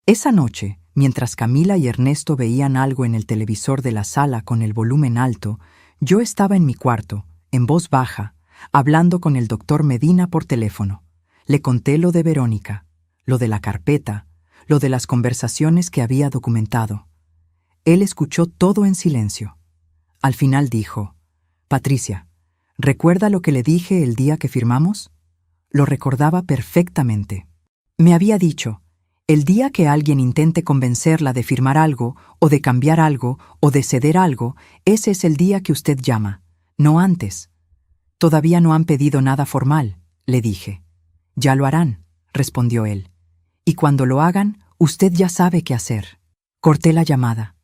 Esa noche, mientras Camila y Ernesto veían algo en el televisor de la sala con el volumen alto, yo estaba en mi cuarto, en voz baja, hablando con el doctor Medina por teléfono. Le conté lo de Verónica, lo de la carpeta, lo de las conversaciones que había documentado. Él escuchó todo en silencio. Al final dijo: «Patricia, ¿recuerda lo que le dije el día que firmamos?». Lo recordaba perfectamente. Me había dicho: «El día que alguien intente convencerla de firmar algo, o de cambiar algo, o de ceder algo, ese es el día que usted llama, no antes». «Todavía no han pedido nada formal», le dije. «Ya lo harán», respondió él. «Y cuando lo hagan, usted ya sabe qué hacer». Corté la llamada.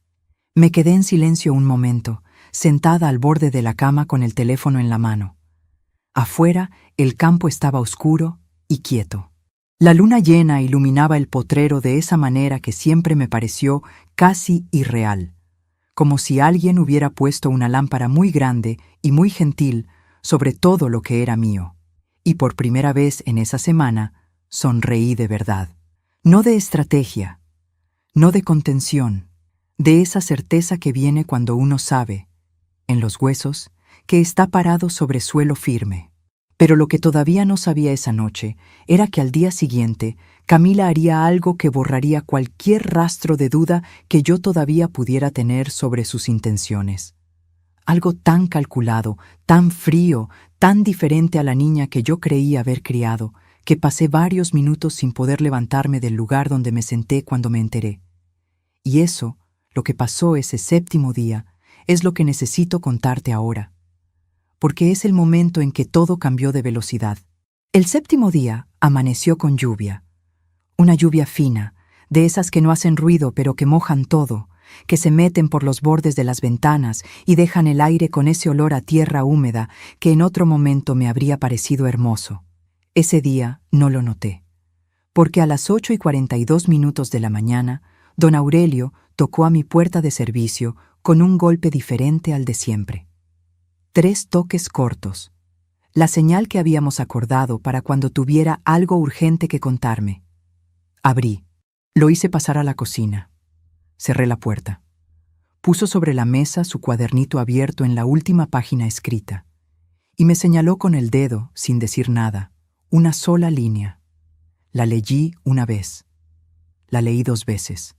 Me quedé en silencio un momento, sentada al borde de la cama con el teléfono en la mano. Afuera, el campo estaba oscuro y quieto. La luna llena iluminaba el potrero de esa manera que siempre me pareció casi irreal, como si alguien hubiera puesto una lámpara muy grande y muy gentil sobre todo lo que era mío. Y por primera vez en esa semana sonreí de verdad. No de estrategia, no de contención, de esa certeza que viene cuando uno sabe, en los huesos, que está parado sobre suelo firme. Pero lo que todavía no sabía esa noche era que al día siguiente Camila haría algo que borraría cualquier rastro de duda que yo todavía pudiera tener sobre sus intenciones. Algo tan calculado, tan frío, tan diferente a la niña que yo creí haber criado, que pasé varios minutos sin poder levantarme del lugar donde me senté cuando me enteré. Y eso, lo que pasó ese séptimo día, es lo que necesito contarte ahora, porque es el momento en que todo cambió de velocidad. El séptimo día amaneció con lluvia, una lluvia fina, de esas que no hacen ruido pero que mojan todo, que se meten por los bordes de las ventanas y dejan el aire con ese olor a tierra húmeda que en otro momento me habría parecido hermoso. Ese día no lo noté, porque a las 8:42 de la mañana, don Aurelio tocó a mi puerta de servicio con un golpe diferente al de siempre. 3 toques cortos, la señal que habíamos acordado para cuando tuviera algo urgente que contarme. Abrí, lo hice pasar a la cocina. Cerré la puerta. Puso sobre la mesa su cuadernito abierto en la última página escrita, y me señaló con el dedo, sin decir nada, una sola línea. La leí una vez. La leí 2 veces.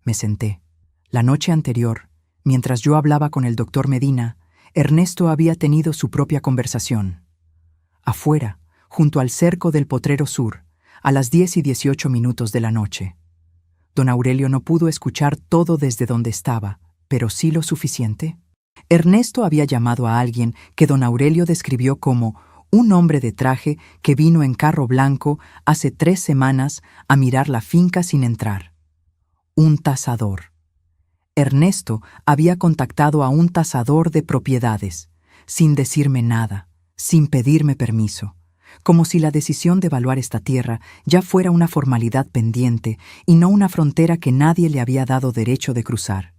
Me senté. La noche anterior, mientras yo hablaba con el doctor Medina, Ernesto había tenido su propia conversación. Afuera, junto al cerco del Potrero Sur, a las 10:18 de la noche. Don Aurelio no pudo escuchar todo desde donde estaba, pero sí lo suficiente. Ernesto había llamado a alguien que don Aurelio describió como un hombre de traje que vino en carro blanco hace 3 semanas a mirar la finca sin entrar. Un tasador. Ernesto había contactado a un tasador de propiedades, sin decirme nada, sin pedirme permiso, como si la decisión de evaluar esta tierra ya fuera una formalidad pendiente y no una frontera que nadie le había dado derecho de cruzar.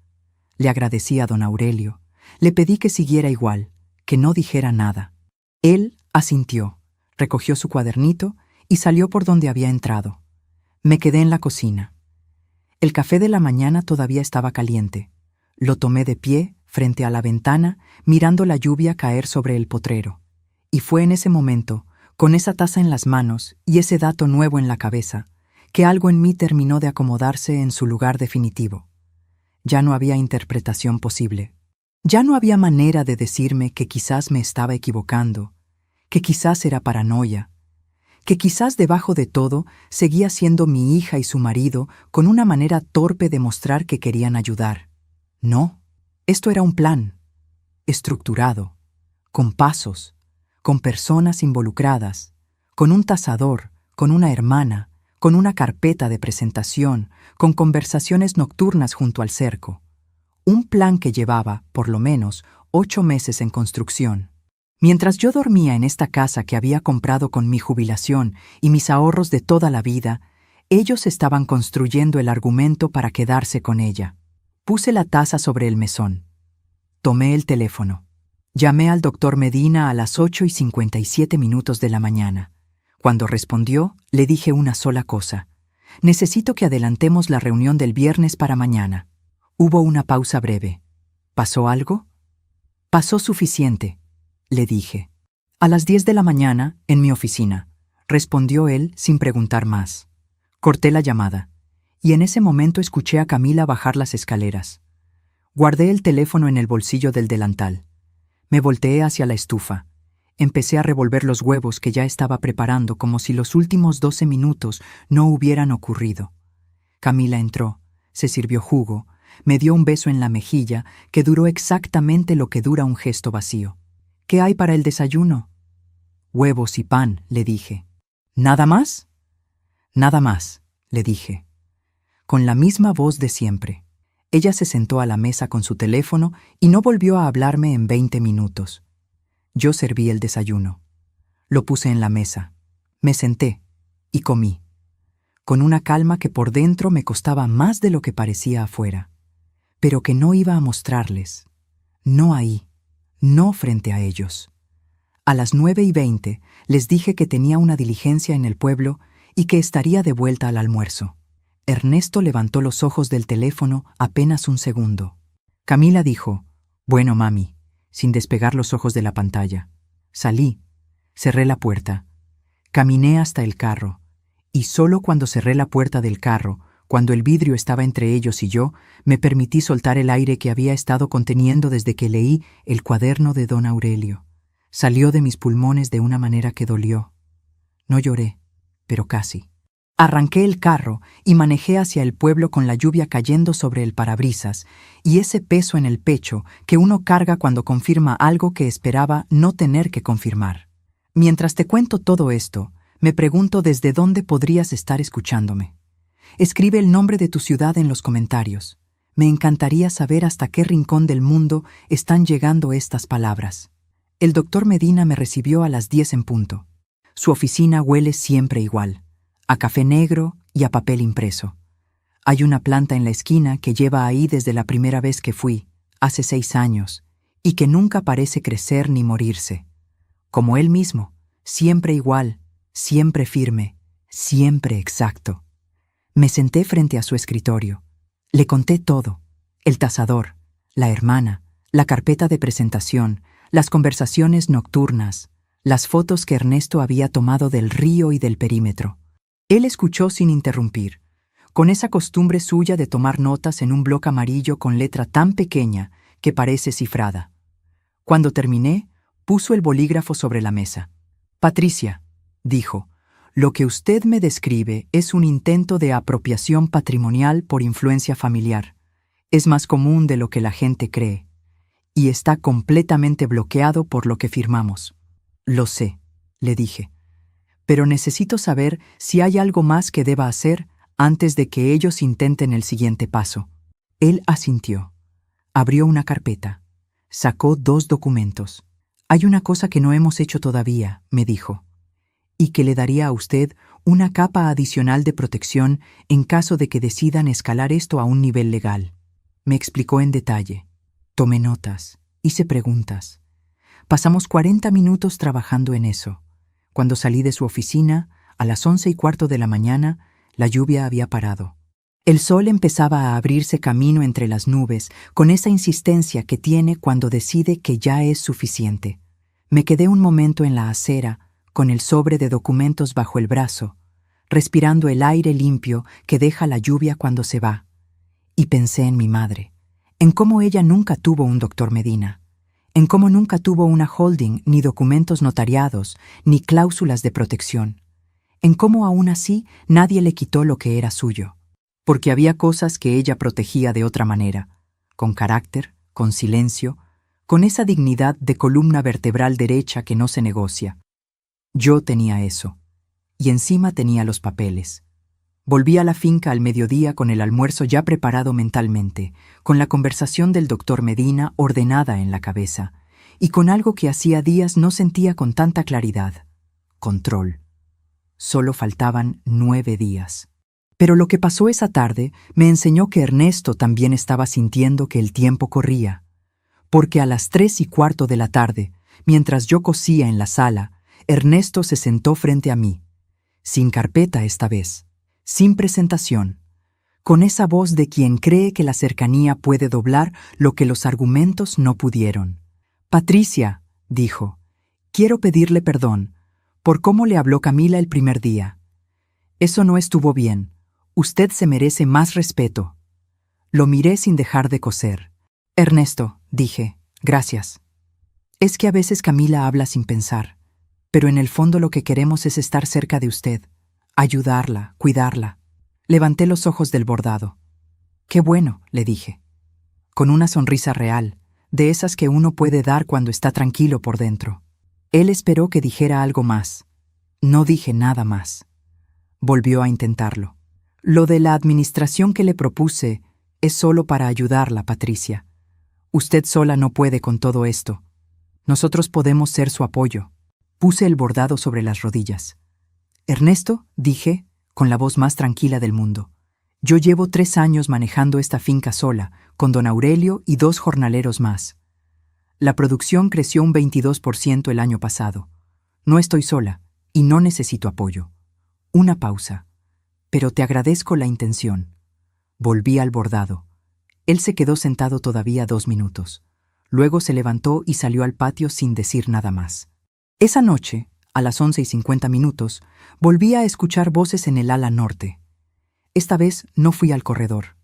Le agradecí a don Aurelio, le pedí que siguiera igual, que no dijera nada. Él asintió, recogió su cuadernito y salió por donde había entrado. Me quedé en la cocina. El café de la mañana todavía estaba caliente. Lo tomé de pie, frente a la ventana, mirando la lluvia caer sobre el potrero. Y fue en ese momento, con esa taza en las manos y ese dato nuevo en la cabeza, que algo en mí terminó de acomodarse en su lugar definitivo. Ya no había interpretación posible. Ya no había manera de decirme que quizás me estaba equivocando, que quizás era paranoia, que quizás debajo de todo seguía siendo mi hija y su marido con una manera torpe de mostrar que querían ayudar. No, esto era un plan, estructurado, con pasos, con personas involucradas, con un tasador, con una hermana, con una carpeta de presentación, con conversaciones nocturnas junto al cerco. Un plan que llevaba, por lo menos, 8 meses en construcción. Mientras yo dormía en esta casa que había comprado con mi jubilación y mis ahorros de toda la vida, ellos estaban construyendo el argumento para quedarse con ella. Puse la taza sobre el mesón. Tomé el teléfono. Llamé al doctor Medina a las 8:57 de la mañana. Cuando respondió, le dije una sola cosa. Necesito que adelantemos la reunión del viernes para mañana. Hubo una pausa breve. ¿Pasó algo? Pasó suficiente, le dije. A las 10 de la mañana, en mi oficina, respondió él sin preguntar más. Corté la llamada, y en ese momento escuché a Camila bajar las escaleras. Guardé el teléfono en el bolsillo del delantal. Me volteé hacia la estufa. Empecé a revolver los huevos que ya estaba preparando como si los últimos 12 minutos no hubieran ocurrido. Camila entró, se sirvió jugo, me dio un beso en la mejilla que duró exactamente lo que dura un gesto vacío. ¿Qué hay para el desayuno? Huevos y pan, le dije. ¿Nada más? Nada más, le dije. Con la misma voz de siempre. Ella se sentó a la mesa con su teléfono y no volvió a hablarme en 20 minutos. Yo serví el desayuno. Lo puse en la mesa. Me senté y comí, con una calma que por dentro me costaba más de lo que parecía afuera, pero que no iba a mostrarles. No ahí, no frente a ellos. A las 9:20 les dije que tenía una diligencia en el pueblo y que estaría de vuelta al almuerzo. Ernesto levantó los ojos del teléfono apenas un segundo. Camila dijo, «Bueno, mami», sin despegar los ojos de la pantalla. Salí, cerré la puerta, caminé hasta el carro, y solo cuando cerré la puerta del carro, cuando el vidrio estaba entre ellos y yo, me permití soltar el aire que había estado conteniendo desde que leí el cuaderno de don Aurelio. Salió de mis pulmones de una manera que dolió. No lloré, pero casi. Arranqué el carro y manejé hacia el pueblo con la lluvia cayendo sobre el parabrisas y ese peso en el pecho que uno carga cuando confirma algo que esperaba no tener que confirmar. Mientras te cuento todo esto, me pregunto desde dónde podrías estar escuchándome. Escribe el nombre de tu ciudad en los comentarios. Me encantaría saber hasta qué rincón del mundo están llegando estas palabras. El doctor Medina me recibió a las 10 en punto. Su oficina huele siempre igual, a café negro y a papel impreso. Hay una planta en la esquina que lleva ahí desde la primera vez que fui, hace 6 años, y que nunca parece crecer ni morirse. Como él mismo, siempre igual, siempre firme, siempre exacto. Me senté frente a su escritorio. Le conté todo: el tasador, la hermana, la carpeta de presentación, las conversaciones nocturnas, las fotos que Ernesto había tomado del río y del perímetro. Él escuchó sin interrumpir, con esa costumbre suya de tomar notas en un bloc amarillo con letra tan pequeña que parece cifrada. Cuando terminé, puso el bolígrafo sobre la mesa. «Patricia», dijo, «lo que usted me describe es un intento de apropiación patrimonial por influencia familiar. Es más común de lo que la gente cree. Y está completamente bloqueado por lo que firmamos». «Lo sé», le dije. «Pero necesito saber si hay algo más que deba hacer antes de que ellos intenten el siguiente paso». Él asintió. Abrió una carpeta. Sacó 2 documentos. «Hay una cosa que no hemos hecho todavía», me dijo, «y que le daría a usted una capa adicional de protección en caso de que decidan escalar esto a un nivel legal». Me explicó en detalle. Tomé notas, hice preguntas. Pasamos 40 minutos trabajando en eso. Cuando salí de su oficina, a las 11:15 de la mañana, la lluvia había parado. El sol empezaba a abrirse camino entre las nubes, con esa insistencia que tiene cuando decide que ya es suficiente. Me quedé un momento en la acera, con el sobre de documentos bajo el brazo, respirando el aire limpio que deja la lluvia cuando se va. Y pensé en mi madre, en cómo ella nunca tuvo un doctor Medina, en cómo nunca tuvo una holding, ni documentos notariados, ni cláusulas de protección, en cómo aún así nadie le quitó lo que era suyo, porque había cosas que ella protegía de otra manera, con carácter, con silencio, con esa dignidad de columna vertebral derecha que no se negocia. Yo tenía eso, y encima tenía los papeles. Volví a la finca al mediodía con el almuerzo ya preparado mentalmente, con la conversación del doctor Medina ordenada en la cabeza, y con algo que hacía días no sentía con tanta claridad: control. Solo faltaban 9 días. Pero lo que pasó esa tarde me enseñó que Ernesto también estaba sintiendo que el tiempo corría, porque a las 3:15 de la tarde, mientras yo cosía en la sala, Ernesto se sentó frente a mí, sin carpeta esta vez, sin presentación, con esa voz de quien cree que la cercanía puede doblar lo que los argumentos no pudieron. «Patricia», dijo, «quiero pedirle perdón por cómo le habló Camila el primer día. Eso no estuvo bien. Usted se merece más respeto». Lo miré sin dejar de coser. «Ernesto», dije, «gracias. Es que a veces Camila habla sin pensar, pero en el fondo lo que queremos es estar cerca de usted, ayudarla, cuidarla». Levanté los ojos del bordado. «Qué bueno», le dije, con una sonrisa real, de esas que uno puede dar cuando está tranquilo por dentro. Él esperó que dijera algo más. No dije nada más. Volvió a intentarlo. «Lo de la administración que le propuse es solo para ayudarla, Patricia. Usted sola no puede con todo esto. Nosotros podemos ser su apoyo». Puse el bordado sobre las rodillas. «Ernesto», dije, con la voz más tranquila del mundo, «yo llevo 3 años manejando esta finca sola, con don Aurelio y 2 jornaleros más. La producción creció un 22% el año pasado. No estoy sola y no necesito apoyo». Una pausa. «Pero te agradezco la intención». Volví al bordado. Él se quedó sentado todavía 2 minutos. Luego se levantó y salió al patio sin decir nada más. Esa noche, a las 11:50, volví a escuchar voces en el ala norte. Esta vez no fui al corredor.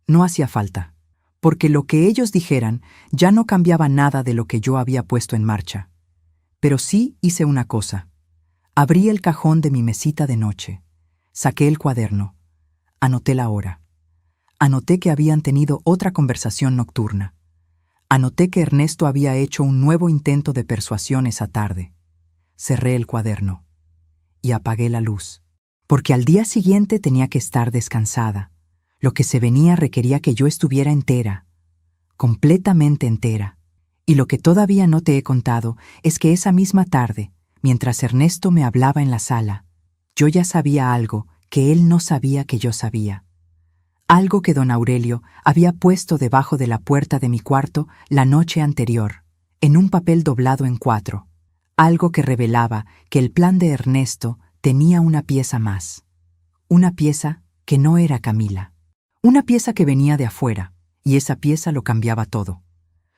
No hacía falta, porque lo que ellos dijeran ya no cambiaba nada de lo que yo había puesto en marcha. Pero sí hice una cosa. Abrí el cajón de mi mesita de noche. Saqué el cuaderno. Anoté la hora. Anoté que habían tenido otra conversación nocturna. Anoté que Ernesto había hecho un nuevo intento de persuasión esa tarde. Cerré el cuaderno y apagué la luz, porque al día siguiente tenía que estar descansada. Lo que se venía requería que yo estuviera entera, completamente entera. Y lo que todavía no te he contado es que esa misma tarde, mientras Ernesto me hablaba en la sala, yo ya sabía algo que él no sabía que yo sabía. Algo que don Aurelio había puesto debajo de la puerta de mi cuarto la noche anterior, en un papel doblado en 4. Algo que revelaba que el plan de Ernesto tenía una pieza más. Una pieza que no era Camila. Una pieza que venía de afuera, y esa pieza lo cambiaba todo.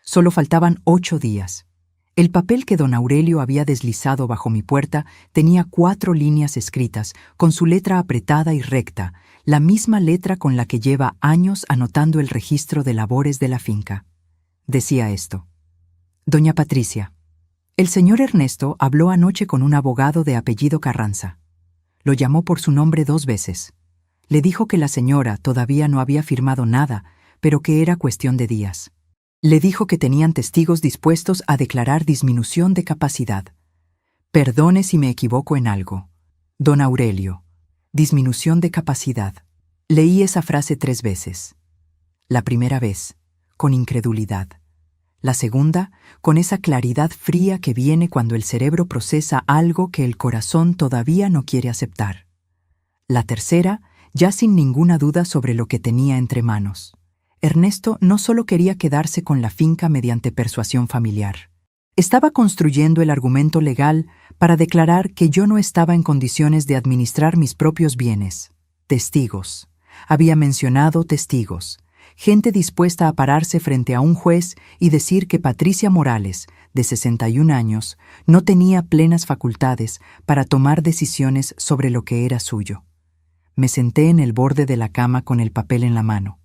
Solo faltaban 8 días. El papel que don Aurelio había deslizado bajo mi puerta tenía 4 líneas escritas, con su letra apretada y recta, la misma letra con la que lleva años anotando el registro de labores de la finca. Decía esto: «Doña Patricia, el señor Ernesto habló anoche con un abogado de apellido Carranza. Lo llamó por su nombre 2 veces. Le dijo que la señora todavía no había firmado nada, pero que era cuestión de días. Le dijo que tenían testigos dispuestos a declarar disminución de capacidad. Perdone si me equivoco en algo. Don Aurelio, disminución de capacidad». Leí esa frase 3 veces. La primera vez, con incredulidad. La segunda, con esa claridad fría que viene cuando el cerebro procesa algo que el corazón todavía no quiere aceptar. La tercera, ya sin ninguna duda sobre lo que tenía entre manos. Ernesto no solo quería quedarse con la finca mediante persuasión familiar. Estaba construyendo el argumento legal para declarar que yo no estaba en condiciones de administrar mis propios bienes. Testigos. Había mencionado testigos. Gente dispuesta a pararse frente a un juez y decir que Patricia Morales, de 61 años, no tenía plenas facultades para tomar decisiones sobre lo que era suyo. Me senté en el borde de la cama con el papel en la mano.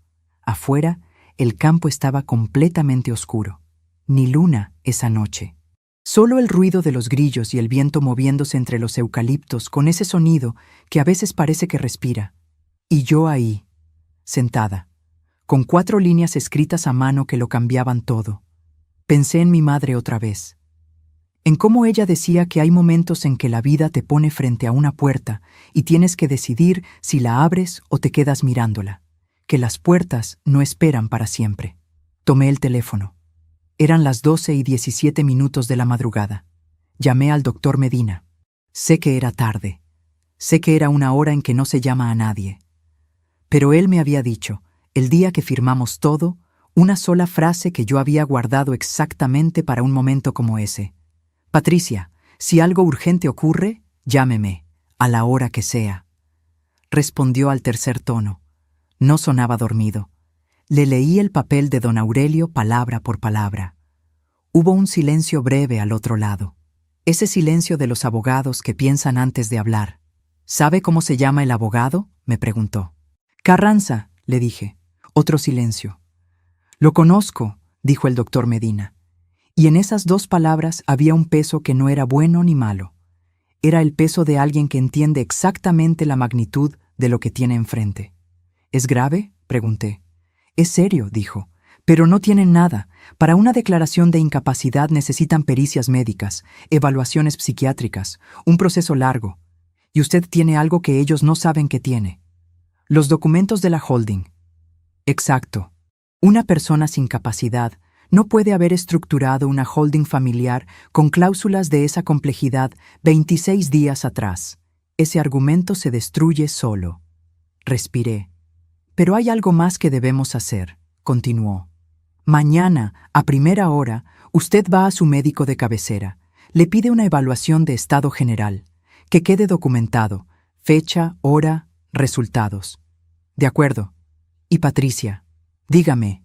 Afuera, el campo estaba completamente oscuro. Ni luna esa noche. Solo el ruido de los grillos y el viento moviéndose entre los eucaliptos con ese sonido que a veces parece que respira. Y yo ahí, sentada, con 4 líneas escritas a mano que lo cambiaban todo. Pensé en mi madre otra vez. En cómo ella decía que hay momentos en que la vida te pone frente a una puerta y tienes que decidir si la abres o te quedas mirándola, que las puertas no esperan para siempre. Tomé el teléfono. Eran las 12:17 de la madrugada. Llamé al doctor Medina. Sé que era tarde. Sé que era una hora en que no se llama a nadie. Pero él me había dicho, el día que firmamos todo, una sola frase que yo había guardado exactamente para un momento como ese. Patricia, si algo urgente ocurre, llámeme, a la hora que sea. Respondió al tercer tono. No sonaba dormido. Le leí el papel de don Aurelio palabra por palabra. Hubo un silencio breve al otro lado. Ese silencio de los abogados que piensan antes de hablar. ¿Sabe cómo se llama el abogado?, me preguntó. Carranza, le dije. Otro silencio. Lo conozco, dijo el doctor Medina. Y en esas 2 palabras había un peso que no era bueno ni malo. Era el peso de alguien que entiende exactamente la magnitud de lo que tiene enfrente. ¿Es grave?, pregunté. Es serio, dijo. Pero no tienen nada. Para una declaración de incapacidad necesitan pericias médicas, evaluaciones psiquiátricas, un proceso largo. Y usted tiene algo que ellos no saben que tiene. Los documentos de la holding. Exacto. Una persona sin capacidad no puede haber estructurado una holding familiar con cláusulas de esa complejidad 26 días atrás. Ese argumento se destruye solo. Respiré. Pero hay algo más que debemos hacer, continuó. Mañana, a primera hora, usted va a su médico de cabecera. Le pide una evaluación de estado general. Que quede documentado. Fecha, hora, resultados. De acuerdo. Y Patricia, dígame.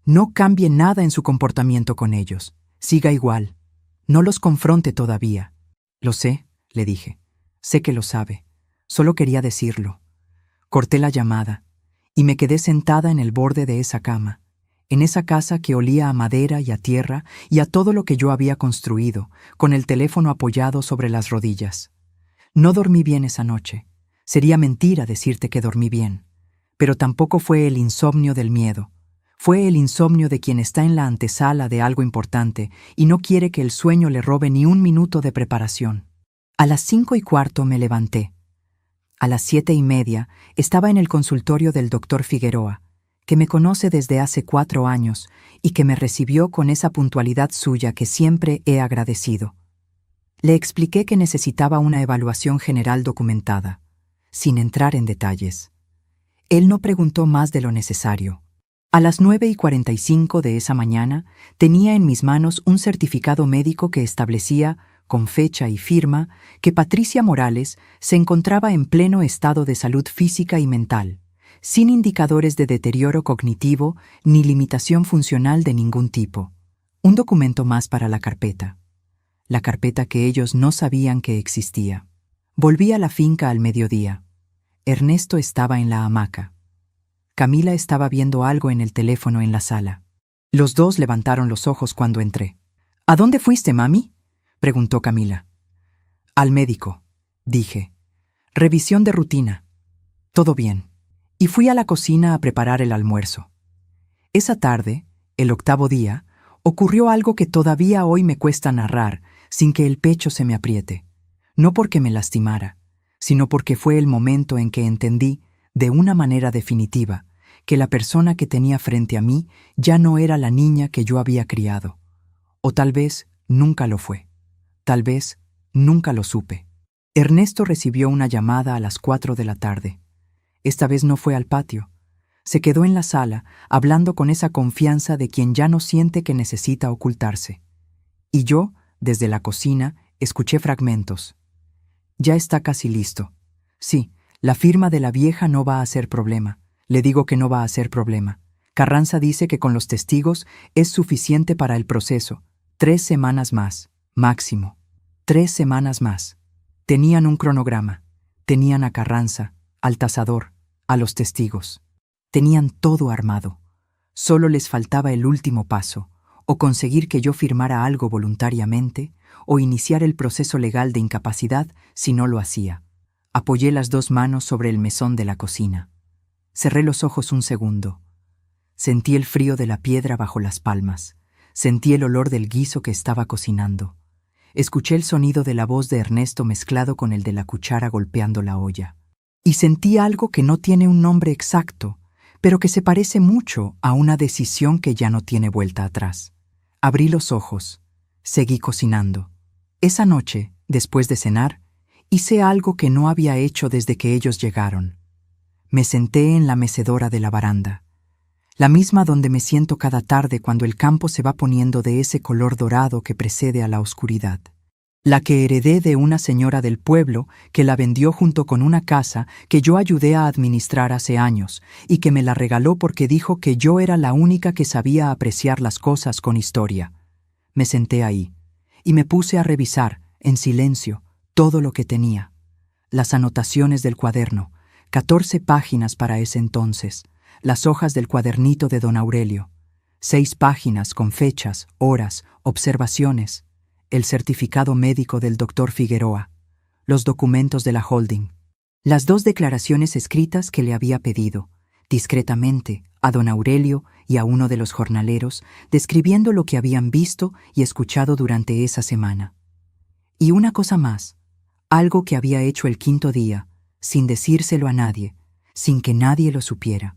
No cambie nada en su comportamiento con ellos. Siga igual. No los confronte todavía. Lo sé, le dije. Sé que lo sabe. Solo quería decirlo. Corté la llamada y me quedé sentada en el borde de esa cama, en esa casa que olía a madera y a tierra y a todo lo que yo había construido, con el teléfono apoyado sobre las rodillas. No dormí bien esa noche. Sería mentira decirte que dormí bien. Pero tampoco fue el insomnio del miedo. Fue el insomnio de quien está en la antesala de algo importante y no quiere que el sueño le robe ni un minuto de preparación. A las 5:15 me levanté. A las 7:30 estaba en el consultorio del doctor Figueroa, que me conoce desde hace 4 años y que me recibió con esa puntualidad suya que siempre he agradecido. Le expliqué que necesitaba una evaluación general documentada, sin entrar en detalles. Él no preguntó más de lo necesario. A las 9:45 de esa mañana tenía en mis manos un certificado médico que establecía, con fecha y firma, que Patricia Morales se encontraba en pleno estado de salud física y mental, sin indicadores de deterioro cognitivo ni limitación funcional de ningún tipo. Un documento más para la carpeta que ellos no sabían que existía. Volví a la finca al mediodía. Ernesto estaba en la hamaca. Camila estaba viendo algo en el teléfono en la sala. Los dos levantaron los ojos cuando entré. ¿A dónde fuiste, mami?, preguntó Camila. Al médico, dije. Revisión de rutina. Todo bien. Y fui a la cocina a preparar el almuerzo. Esa tarde, el 8º día, ocurrió algo que todavía hoy me cuesta narrar sin que el pecho se me apriete. No porque me lastimara, sino porque fue el momento en que entendí, de una manera definitiva, que la persona que tenía frente a mí ya no era la niña que yo había criado. O tal vez nunca lo fue. Tal vez nunca lo supe. Ernesto recibió una llamada a las 4 de la tarde. Esta vez no fue al patio. Se quedó en la sala, hablando con esa confianza de quien ya no siente que necesita ocultarse. Y yo, desde la cocina, escuché fragmentos. Ya está casi listo. Sí, la firma de la vieja no va a ser problema. Le digo que no va a ser problema. Carranza dice que con los testigos es suficiente para el proceso. 3 semanas más, máximo. 3 semanas más. Tenían un cronograma. Tenían a Carranza, al tasador, a los testigos. Tenían todo armado. Solo les faltaba el último paso, o conseguir que yo firmara algo voluntariamente, o iniciar el proceso legal de incapacidad si no lo hacía. Apoyé las dos manos sobre el mesón de la cocina. Cerré los ojos un segundo. Sentí el frío de la piedra bajo las palmas. Sentí el olor del guiso que estaba cocinando. Escuché el sonido de la voz de Ernesto mezclado con el de la cuchara golpeando la olla. Y sentí algo que no tiene un nombre exacto, pero que se parece mucho a una decisión que ya no tiene vuelta atrás. Abrí los ojos. Seguí cocinando. Esa noche, después de cenar, hice algo que no había hecho desde que ellos llegaron. Me senté en la mecedora de la baranda, la misma donde me siento cada tarde cuando el campo se va poniendo de ese color dorado que precede a la oscuridad. La que heredé de una señora del pueblo que la vendió junto con una casa que yo ayudé a administrar hace años y que me la regaló porque dijo que yo era la única que sabía apreciar las cosas con historia. Me senté ahí y me puse a revisar, en silencio, todo lo que tenía. Las anotaciones del cuaderno, 14 páginas para ese entonces, las hojas del cuadernito de don Aurelio, 6 páginas con fechas, horas, observaciones, el certificado médico del doctor Figueroa, los documentos de la holding, las 2 declaraciones escritas que le había pedido, discretamente, a don Aurelio y a uno de los jornaleros, describiendo lo que habían visto y escuchado durante esa semana. Y una cosa más, algo que había hecho el 5.º día, sin decírselo a nadie, sin que nadie lo supiera.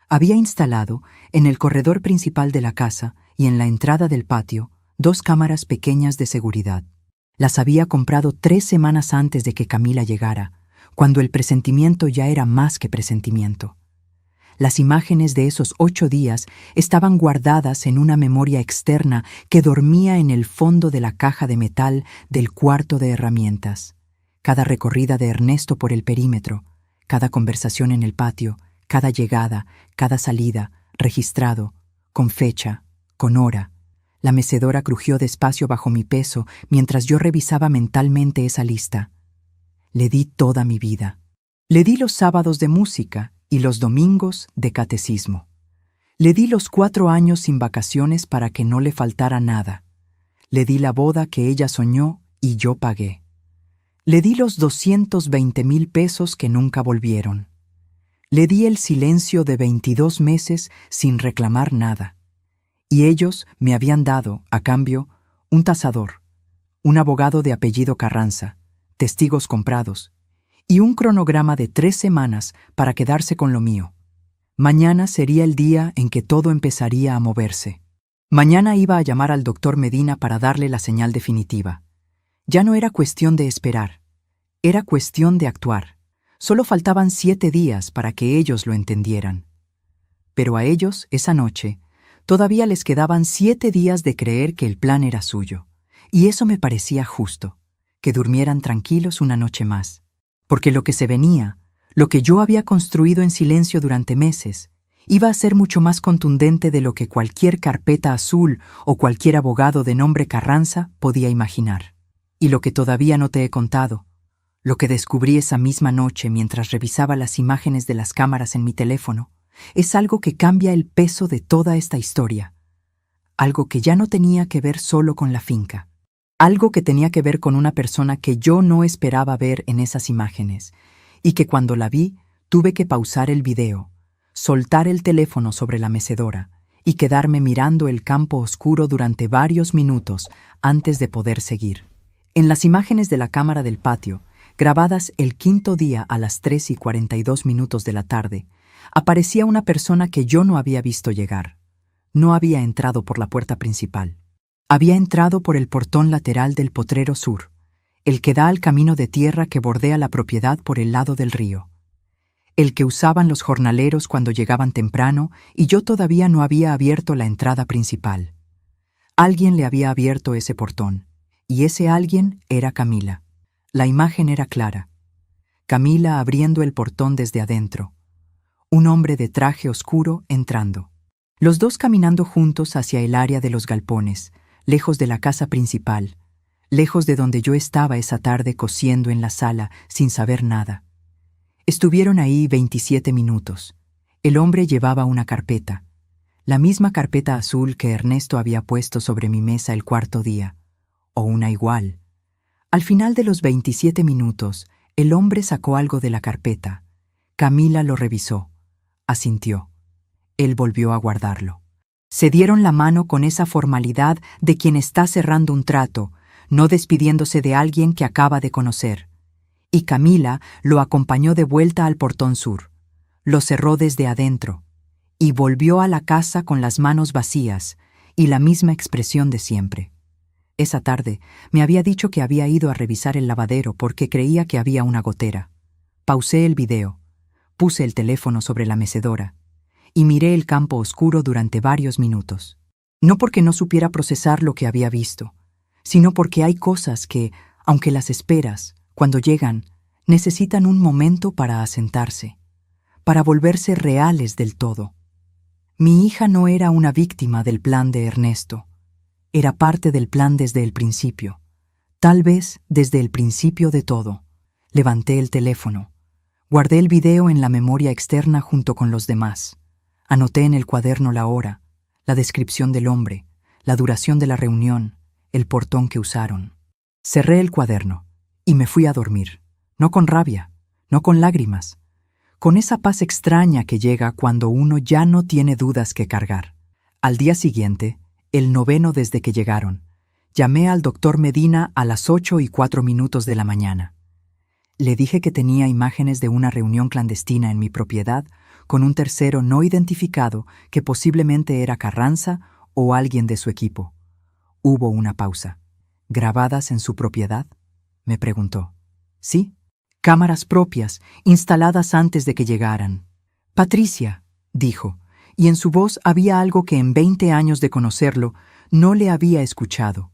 Había instalado, en el corredor principal de la casa y en la entrada del patio, 2 cámaras pequeñas de seguridad. Las había comprado 3 semanas antes de que Camila llegara, cuando el presentimiento ya era más que presentimiento. Las imágenes de esos 8 días estaban guardadas en una memoria externa que dormía en el fondo de la caja de metal del cuarto de herramientas. Cada recorrida de Ernesto por el perímetro, cada conversación en el patio, cada llegada, cada salida, registrado, con fecha, con hora. La mecedora crujió despacio bajo mi peso mientras yo revisaba mentalmente esa lista. Le di toda mi vida. Le di los sábados de música y los domingos de catecismo. Le di los 4 años sin vacaciones para que no le faltara nada. Le di la boda que ella soñó y yo pagué. Le di los 220,000 pesos que nunca volvieron. Le di el silencio de 22 meses sin reclamar nada. Y ellos me habían dado, a cambio, un tasador, un abogado de apellido Carranza, testigos comprados, y un cronograma de 3 semanas para quedarse con lo mío. Mañana sería el día en que todo empezaría a moverse. Mañana iba a llamar al doctor Medina para darle la señal definitiva. Ya no era cuestión de esperar, era cuestión de actuar. Solo faltaban 7 días para que ellos lo entendieran. Pero a ellos, esa noche, todavía les quedaban 7 días de creer que el plan era suyo. Y eso me parecía justo, que durmieran tranquilos una noche más. Porque lo que se venía, lo que yo había construido en silencio durante meses, iba a ser mucho más contundente de lo que cualquier carpeta azul o cualquier abogado de nombre Carranza podía imaginar. Y lo que todavía no te he contado, lo que descubrí esa misma noche mientras revisaba las imágenes de las cámaras en mi teléfono, es algo que cambia el peso de toda esta historia. Algo que ya no tenía que ver solo con la finca. Algo que tenía que ver con una persona que yo no esperaba ver en esas imágenes, y que cuando la vi tuve que pausar el video, soltar el teléfono sobre la mecedora y quedarme mirando el campo oscuro durante varios minutos antes de poder seguir. En las imágenes de la cámara del patio, grabadas el 5.º día a las 3:42 de la tarde, aparecía una persona que yo no había visto llegar. No había entrado por la puerta principal. Había entrado por el portón lateral del potrero sur, el que da al camino de tierra que bordea la propiedad por el lado del río. El que usaban los jornaleros cuando llegaban temprano y yo todavía no había abierto la entrada principal. Alguien le había abierto ese portón, y ese alguien era Camila. La imagen era clara. Camila abriendo el portón desde adentro. Un hombre de traje oscuro entrando. Los dos caminando juntos hacia el área de los galpones, lejos de la casa principal, lejos de donde yo estaba esa tarde cosiendo en la sala sin saber nada. Estuvieron ahí 27 minutos. El hombre llevaba una carpeta, la misma carpeta azul que Ernesto había puesto sobre mi mesa el cuarto día, o una igual. Al final de los 27 minutos, el hombre sacó algo de la carpeta. Camila lo revisó, asintió. Él volvió a guardarlo. Se dieron la mano con esa formalidad de quien está cerrando un trato, no despidiéndose de alguien que acaba de conocer. Y Camila lo acompañó de vuelta al portón sur. Lo cerró desde adentro y volvió a la casa con las manos vacías y la misma expresión de siempre. Esa tarde me había dicho que había ido a revisar el lavadero porque creía que había una gotera. Pausé el video, puse el teléfono sobre la mecedora y miré el campo oscuro durante varios minutos. No porque no supiera procesar lo que había visto, sino porque hay cosas que, aunque las esperas, cuando llegan, necesitan un momento para asentarse, para volverse reales del todo. Mi hija no era una víctima del plan de Ernesto. Era parte del plan desde el principio. Tal vez desde el principio de todo. Levanté el teléfono. Guardé el video en la memoria externa junto con los demás. Anoté en el cuaderno la hora, la descripción del hombre, la duración de la reunión, el portón que usaron. Cerré el cuaderno y me fui a dormir. No con rabia, no con lágrimas, con esa paz extraña que llega cuando uno ya no tiene dudas que cargar. Al día siguiente, el 9º desde que llegaron, llamé al doctor Medina a las 8:04 de la mañana. Le dije que tenía imágenes de una reunión clandestina en mi propiedad con un tercero no identificado que posiblemente era Carranza o alguien de su equipo. Hubo una pausa. ¿Grabadas en su propiedad?, me preguntó. Sí, cámaras propias, instaladas antes de que llegaran. Patricia, dijo, y en su voz había algo que en 20 años de conocerlo no le había escuchado,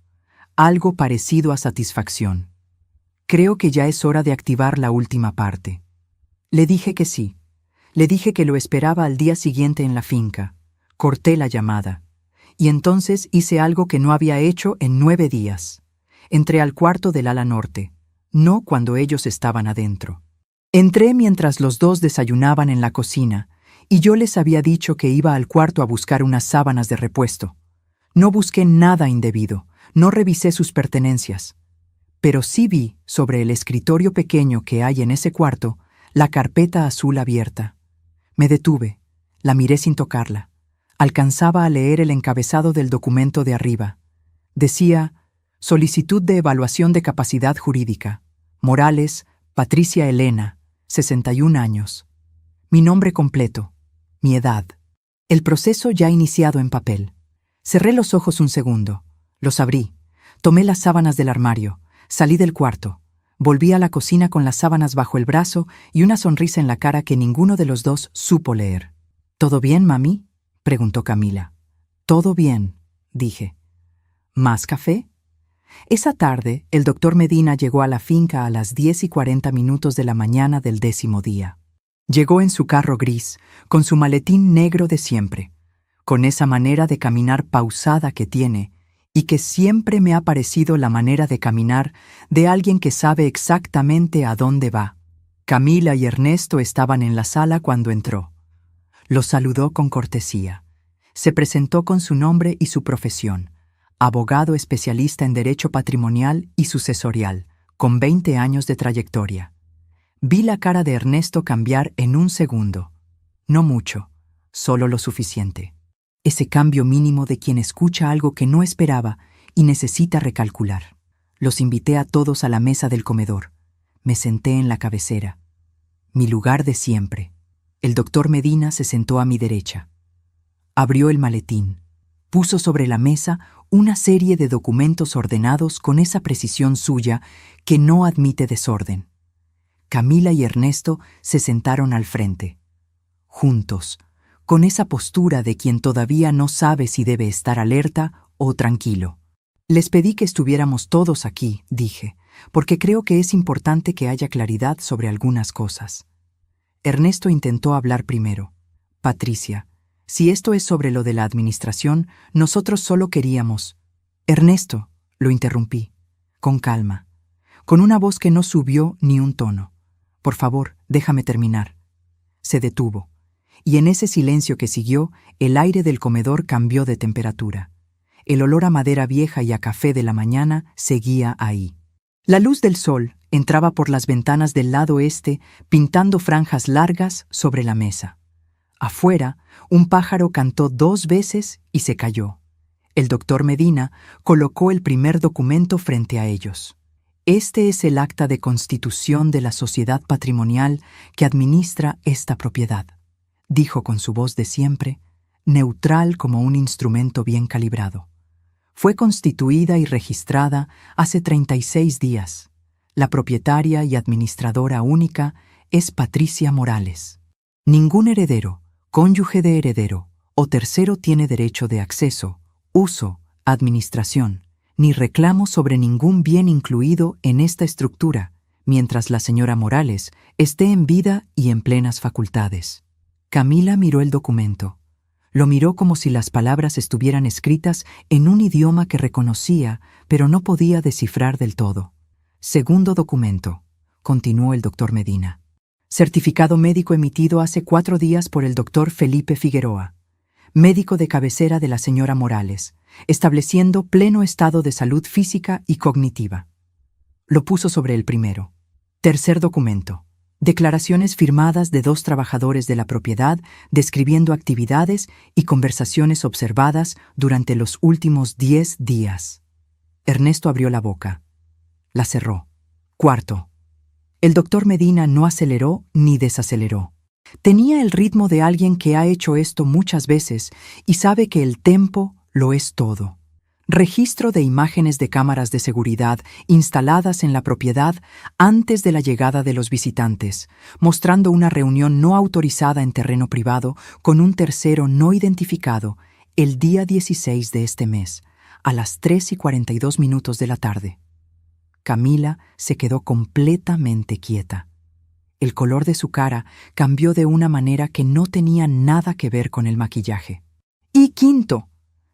algo parecido a satisfacción. Creo que ya es hora de activar la última parte. Le dije que sí. Le dije que lo esperaba al día siguiente en la finca. Corté la llamada. Y entonces hice algo que no había hecho en 9 días. Entré al cuarto del ala norte, no cuando ellos estaban adentro. Entré mientras los dos desayunaban en la cocina, y yo les había dicho que iba al cuarto a buscar unas sábanas de repuesto. No busqué nada indebido, no revisé sus pertenencias. Pero sí vi, sobre el escritorio pequeño que hay en ese cuarto, la carpeta azul abierta. Me detuve, la miré sin tocarla. Alcanzaba a leer el encabezado del documento de arriba. Decía: Solicitud de evaluación de capacidad jurídica. Morales, Patricia Elena, 61 años. Mi nombre completo, mi edad. El proceso ya iniciado en papel. Cerré los ojos un segundo, los abrí, tomé las sábanas del armario, salí del cuarto, volví a la cocina con las sábanas bajo el brazo y una sonrisa en la cara que ninguno de los dos supo leer. ¿Todo bien, mami?, preguntó Camila. Todo bien, dije. ¿Más café? Esa tarde, el doctor Medina llegó a la finca a las 10:40 de la mañana del 10º día. Llegó en su carro gris, con su maletín negro de siempre, con esa manera de caminar pausada que tiene y que siempre me ha parecido la manera de caminar de alguien que sabe exactamente a dónde va. Camila y Ernesto estaban en la sala cuando entró. Los saludó con cortesía. Se presentó con su nombre y su profesión. Abogado especialista en derecho patrimonial y sucesorial, con 20 años de trayectoria. Vi la cara de Ernesto cambiar en un segundo. No mucho, solo lo suficiente. Ese cambio mínimo de quien escucha algo que no esperaba y necesita recalcular. Los invité a todos a la mesa del comedor. Me senté en la cabecera. Mi lugar de siempre. El doctor Medina se sentó a mi derecha. Abrió el maletín. Puso sobre la mesa una serie de documentos ordenados con esa precisión suya que no admite desorden. Camila y Ernesto se sentaron al frente, juntos, con esa postura de quien todavía no sabe si debe estar alerta o tranquilo. Les pedí que estuviéramos todos aquí, dije, porque creo que es importante que haya claridad sobre algunas cosas. Ernesto intentó hablar primero. Patricia, si esto es sobre lo de la administración, nosotros solo queríamos... Ernesto, lo interrumpí, con calma, con una voz que no subió ni un tono. Por favor, Déjame terminar. Se detuvo, y en ese silencio que siguió, el aire del comedor cambió de temperatura. El olor a madera vieja y a café de la mañana seguía ahí. La luz del sol entraba por las ventanas del lado este, pintando franjas largas sobre la mesa. Afuera, un pájaro cantó 2 veces y se cayó. El doctor Medina colocó el primer documento frente a ellos. Este es el acta de constitución de la sociedad patrimonial que administra esta propiedad, dijo con su voz de siempre, neutral como un instrumento bien calibrado. Fue constituida y registrada hace 36 días. La propietaria y administradora única es Patricia Morales. Ningún heredero, cónyuge de heredero o tercero tiene derecho de acceso, uso, administración, ni reclamo sobre ningún bien incluido en esta estructura, mientras la señora Morales esté en vida y en plenas facultades. Camila miró el documento. Lo miró como si las palabras estuvieran escritas en un idioma que reconocía, pero no podía descifrar del todo. Segundo documento, continuó el doctor Medina. Certificado médico emitido hace 4 días por el doctor Felipe Figueroa, médico de cabecera de la señora Morales, estableciendo pleno estado de salud física y cognitiva. Lo puso sobre el primero. Tercer documento. Declaraciones firmadas de 2 trabajadores de la propiedad describiendo actividades y conversaciones observadas durante los últimos 10 días. Ernesto abrió la boca. La cerró. Cuarto. El doctor Medina no aceleró ni desaceleró. Tenía el ritmo de alguien que ha hecho esto muchas veces y sabe que el tempo lo es todo. Registro de imágenes de cámaras de seguridad instaladas en la propiedad antes de la llegada de los visitantes, mostrando una reunión no autorizada en terreno privado con un tercero no identificado el día 16 de este mes, a las 3:42 de la tarde. Camila se quedó completamente quieta. El color de su cara cambió de una manera que no tenía nada que ver con el maquillaje. «Y quinto»,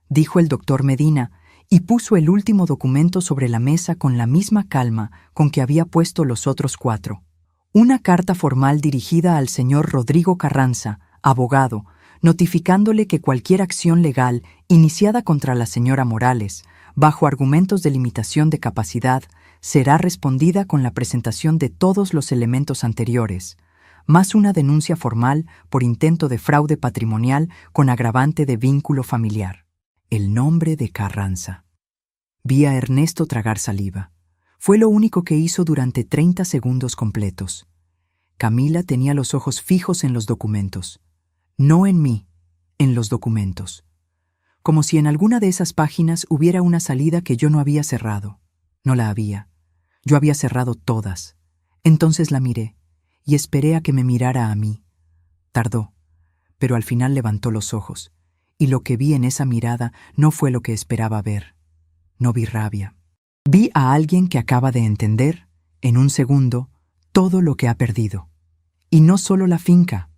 dijo el doctor Medina, y puso el último documento sobre la mesa con la misma calma con que había puesto los otros 4. Una carta formal dirigida al señor Rodrigo Carranza, abogado, notificándole que cualquier acción legal iniciada contra la señora Morales, bajo argumentos de limitación de capacidad, será respondida con la presentación de todos los elementos anteriores, más una denuncia formal por intento de fraude patrimonial con agravante de vínculo familiar. El nombre de Carranza. Vi a Ernesto tragar saliva. Fue lo único que hizo durante 30 segundos completos. Camila tenía los ojos fijos en los documentos. No en mí, en los documentos. Como si en alguna de esas páginas hubiera una salida que yo no había cerrado. No la había. Yo había cerrado todas. Entonces la miré y esperé a que me mirara a mí. Tardó, pero al final levantó los ojos, y lo que vi en esa mirada no fue lo que esperaba ver. No vi rabia. Vi a alguien que acaba de entender, en un segundo, todo lo que ha perdido. Y no solo la finca.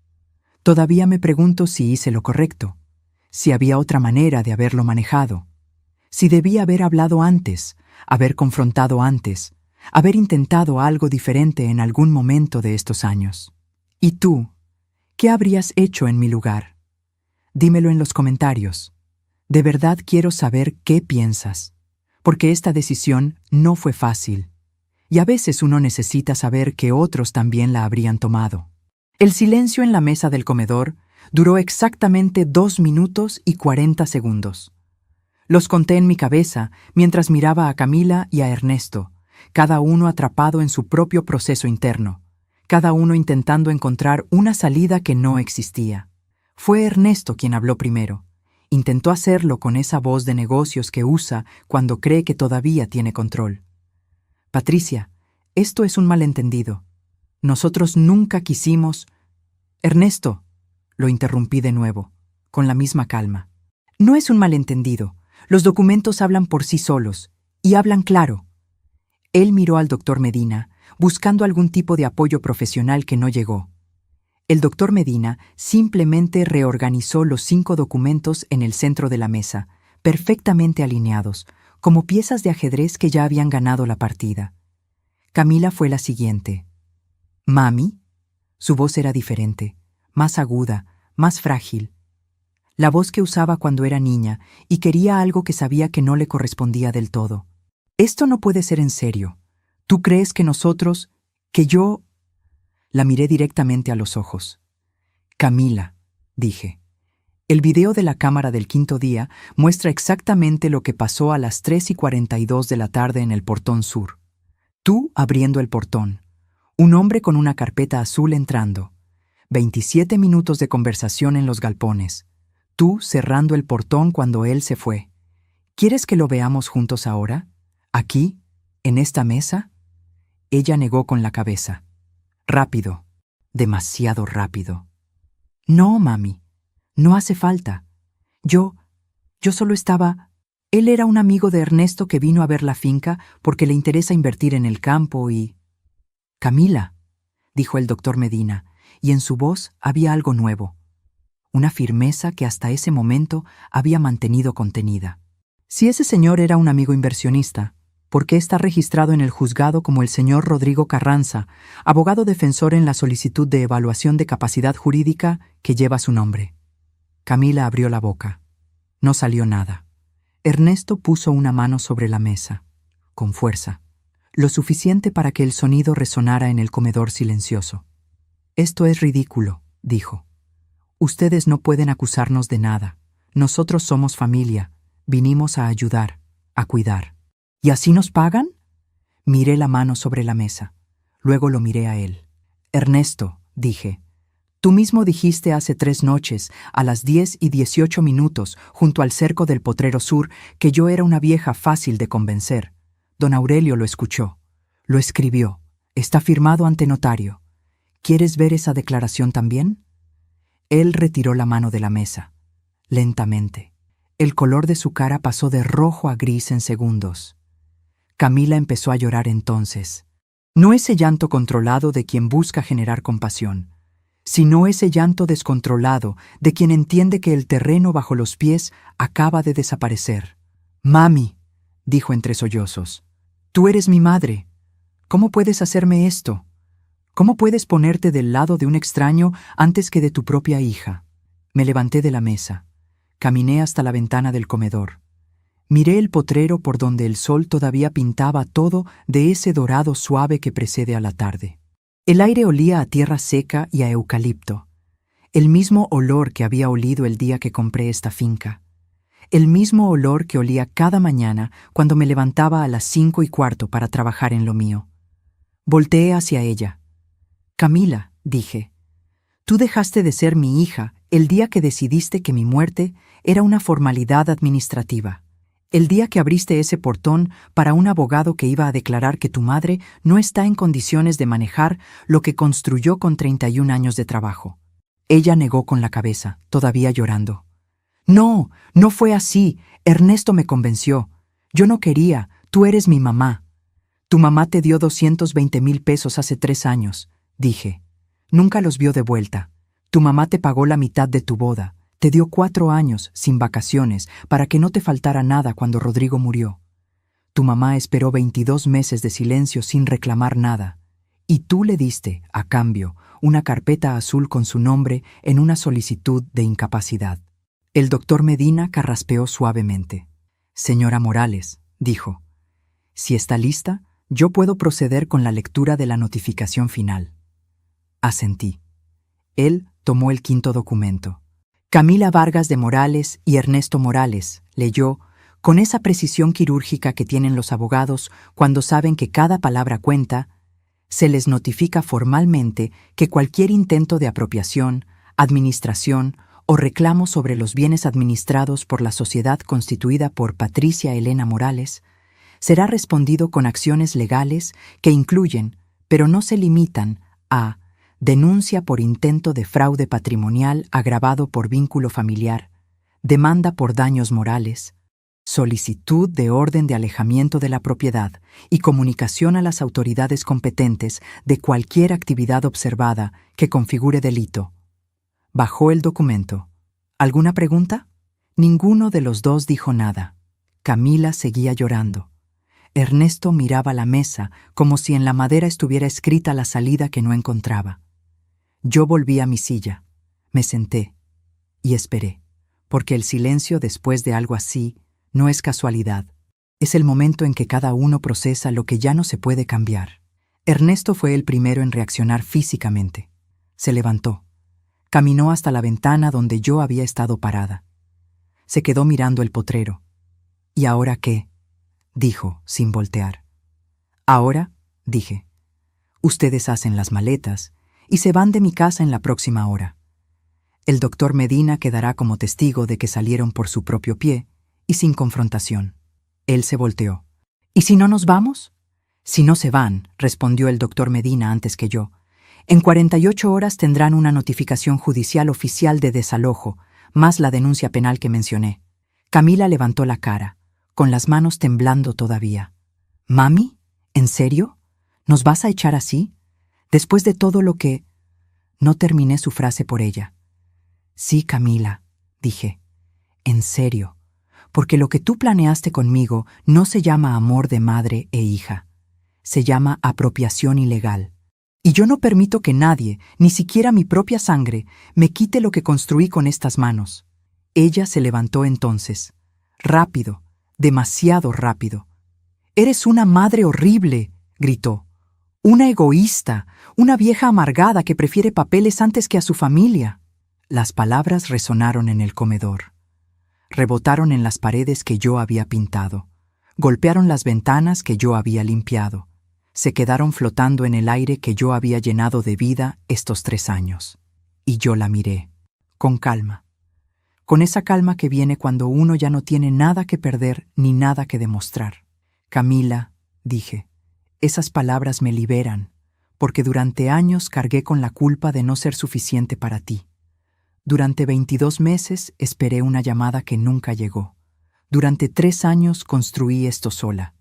Todavía me pregunto si hice lo correcto, si había otra manera de haberlo manejado, si debía haber hablado antes, haber confrontado antes, haber intentado algo diferente en algún momento de estos años. ¿Y tú? ¿Qué habrías hecho en mi lugar? Dímelo en los comentarios. De verdad quiero saber qué piensas, porque esta decisión no fue fácil, y a veces uno necesita saber que otros también la habrían tomado. El silencio en la mesa del comedor duró exactamente 2 minutos y 40 segundos. Los conté en mi cabeza mientras miraba a Camila y a Ernesto, cada uno atrapado en su propio proceso interno, cada uno intentando encontrar una salida que no existía. Fue Ernesto quien habló primero. Intentó hacerlo con esa voz de negocios que usa cuando cree que todavía tiene control. Patricia, esto es un malentendido. Nosotros nunca quisimos... Ernesto, lo interrumpí de nuevo, con la misma calma. No es un malentendido. Los documentos hablan por sí solos, y hablan claro. Él miró al doctor Medina, buscando algún tipo de apoyo profesional que no llegó. El doctor Medina simplemente reorganizó los 5 documentos en el centro de la mesa, perfectamente alineados, como piezas de ajedrez que ya habían ganado la partida. Camila fue la siguiente. «Mami», Su voz era diferente, más aguda, más frágil. La voz que usaba cuando era niña y quería algo que sabía que no le correspondía del todo. Esto no puede ser en serio. ¿Tú crees que nosotros, que yo...? La miré directamente a los ojos. Camila, dije. El video de la cámara del quinto día muestra exactamente lo que pasó a las 3:42 de la tarde en el portón sur. Tú abriendo el portón. Un hombre con una carpeta azul entrando. 27 minutos de conversación en los galpones. Tú cerrando el portón cuando él se fue. ¿Quieres que lo veamos juntos ahora? ¿Aquí? ¿En esta mesa? Ella negó con la cabeza. Rápido. Demasiado rápido. No, mami. No hace falta. Yo solo estaba... Él era un amigo de Ernesto que vino a ver la finca porque le interesa invertir en el campo y... Camila, dijo el doctor Medina, y en su voz había algo nuevo. Una firmeza que hasta ese momento había mantenido contenida. Si ese señor era un amigo inversionista, ¿por qué está registrado en el juzgado como el señor Rodrigo Carranza, abogado defensor en la solicitud de evaluación de capacidad jurídica que lleva su nombre? Camila abrió la boca. No salió nada. Ernesto puso una mano sobre la mesa, con fuerza, lo suficiente para que el sonido resonara en el comedor silencioso. Esto es ridículo, dijo. Ustedes no pueden acusarnos de nada. Nosotros somos familia. Vinimos a ayudar, a cuidar. ¿Y así nos pagan? Miré la mano sobre la mesa. Luego lo miré a él. Ernesto, dije. Tú mismo dijiste hace 3 noches, a las 10:18, junto al cerco del Potrero Sur, que yo era una vieja fácil de convencer. Don Aurelio lo escuchó. Lo escribió. Está firmado ante notario. ¿Quieres ver esa declaración también? Él retiró la mano de la mesa. Lentamente. El color de su cara pasó de rojo a gris en segundos. Camila empezó a llorar entonces. No ese llanto controlado de quien busca generar compasión, sino ese llanto descontrolado de quien entiende que el terreno bajo los pies acaba de desaparecer. «Mami», dijo entre sollozos, «tú eres mi madre. ¿Cómo puedes hacerme esto? ¿Cómo puedes ponerte del lado de un extraño antes que de tu propia hija?» Me levanté de la mesa. Caminé hasta la ventana del comedor. Miré el potrero por donde el sol todavía pintaba todo de ese dorado suave que precede a la tarde. El aire olía a tierra seca y a eucalipto, el mismo olor que había olido el día que compré esta finca, el mismo olor que olía cada mañana cuando me levantaba a las 5:15 para trabajar en lo mío. Volteé hacia ella. «Camila», dije, «tú dejaste de ser mi hija el día que decidiste que mi muerte era una formalidad administrativa. El día que abriste ese portón para un abogado que iba a declarar que tu madre no está en condiciones de manejar lo que construyó con 31 años de trabajo». Ella negó con la cabeza, todavía llorando. «No, no fue así. Ernesto me convenció. Yo no quería. Tú eres mi mamá. Tu mamá te dio 220,000 pesos hace 3 años», dije. «Nunca los vio de vuelta. Tu mamá te pagó la mitad de tu boda. Te dio 4 años, sin vacaciones, para que no te faltara nada cuando Rodrigo murió. Tu mamá esperó 22 meses de silencio sin reclamar nada. Y tú le diste, a cambio, una carpeta azul con su nombre en una solicitud de incapacidad». El doctor Medina carraspeó suavemente. «Señora Morales», dijo, «si está lista, yo puedo proceder con la lectura de la notificación final». Asentí. Él tomó el 5º documento. Camila Vargas de Morales y Ernesto Morales, leyó, con esa precisión quirúrgica que tienen los abogados cuando saben que cada palabra cuenta, se les notifica formalmente que cualquier intento de apropiación, administración o reclamo sobre los bienes administrados por la sociedad constituida por Patricia Elena Morales será respondido con acciones legales que incluyen, pero no se limitan, a denuncia por intento de fraude patrimonial agravado por vínculo familiar, demanda por daños morales, solicitud de orden de alejamiento de la propiedad y comunicación a las autoridades competentes de cualquier actividad observada que configure delito. Bajó el documento. ¿Alguna pregunta? Ninguno de los dos dijo nada. Camila seguía llorando. Ernesto miraba la mesa como si en la madera estuviera escrita la salida que no encontraba. Yo volví a mi silla, me senté y esperé, porque el silencio después de algo así no es casualidad. Es el momento en que cada uno procesa lo que ya no se puede cambiar. Ernesto fue el primero en reaccionar físicamente. Se levantó. Caminó hasta la ventana donde yo había estado parada. Se quedó mirando el potrero. ¿Y ahora qué?, dijo, sin voltear. Ahora, dije, ustedes hacen las maletas y se van de mi casa en la próxima hora. El doctor Medina quedará como testigo de que salieron por su propio pie y sin confrontación. Él se volteó. ¿Y si no nos vamos? Si no se van, respondió el doctor Medina antes que yo. En 48 horas tendrán una notificación judicial oficial de desalojo, más la denuncia penal que mencioné. Camila levantó la cara, con las manos temblando todavía. ¿Mami? ¿En serio? ¿Nos vas a echar así? Después de todo lo que... No terminé su frase por ella. Sí, Camila, dije. En serio. Porque lo que tú planeaste conmigo no se llama amor de madre e hija. Se llama apropiación ilegal. Y yo no permito que nadie, ni siquiera mi propia sangre, me quite lo que construí con estas manos. Ella se levantó entonces. Rápido, demasiado rápido. «Eres una madre horrible», gritó. «Una egoísta, una vieja amargada que prefiere papeles antes que a su familia». Las palabras resonaron en el comedor. Rebotaron en las paredes que yo había pintado. Golpearon las ventanas que yo había limpiado. Se quedaron flotando en el aire que yo había llenado de vida estos 3 años. Y yo la miré, con calma. Con esa calma que viene cuando uno ya no tiene nada que perder ni nada que demostrar. Camila, dije, esas palabras me liberan, porque durante años cargué con la culpa de no ser suficiente para ti. Durante 22 meses esperé una llamada que nunca llegó. Durante 3 años construí esto sola.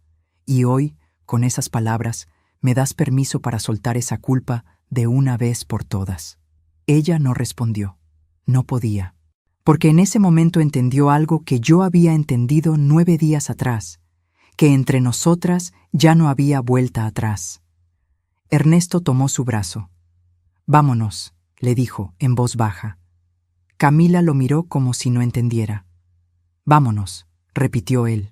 Y hoy, con esas palabras, me das permiso para soltar esa culpa de una vez por todas. Ella no respondió. No podía. Porque en ese momento entendió algo que yo había entendido 9 días atrás, que entre nosotras ya no había vuelta atrás. Ernesto tomó su brazo. «Vámonos», le dijo en voz baja. Camila lo miró como si no entendiera. «Vámonos», repitió él.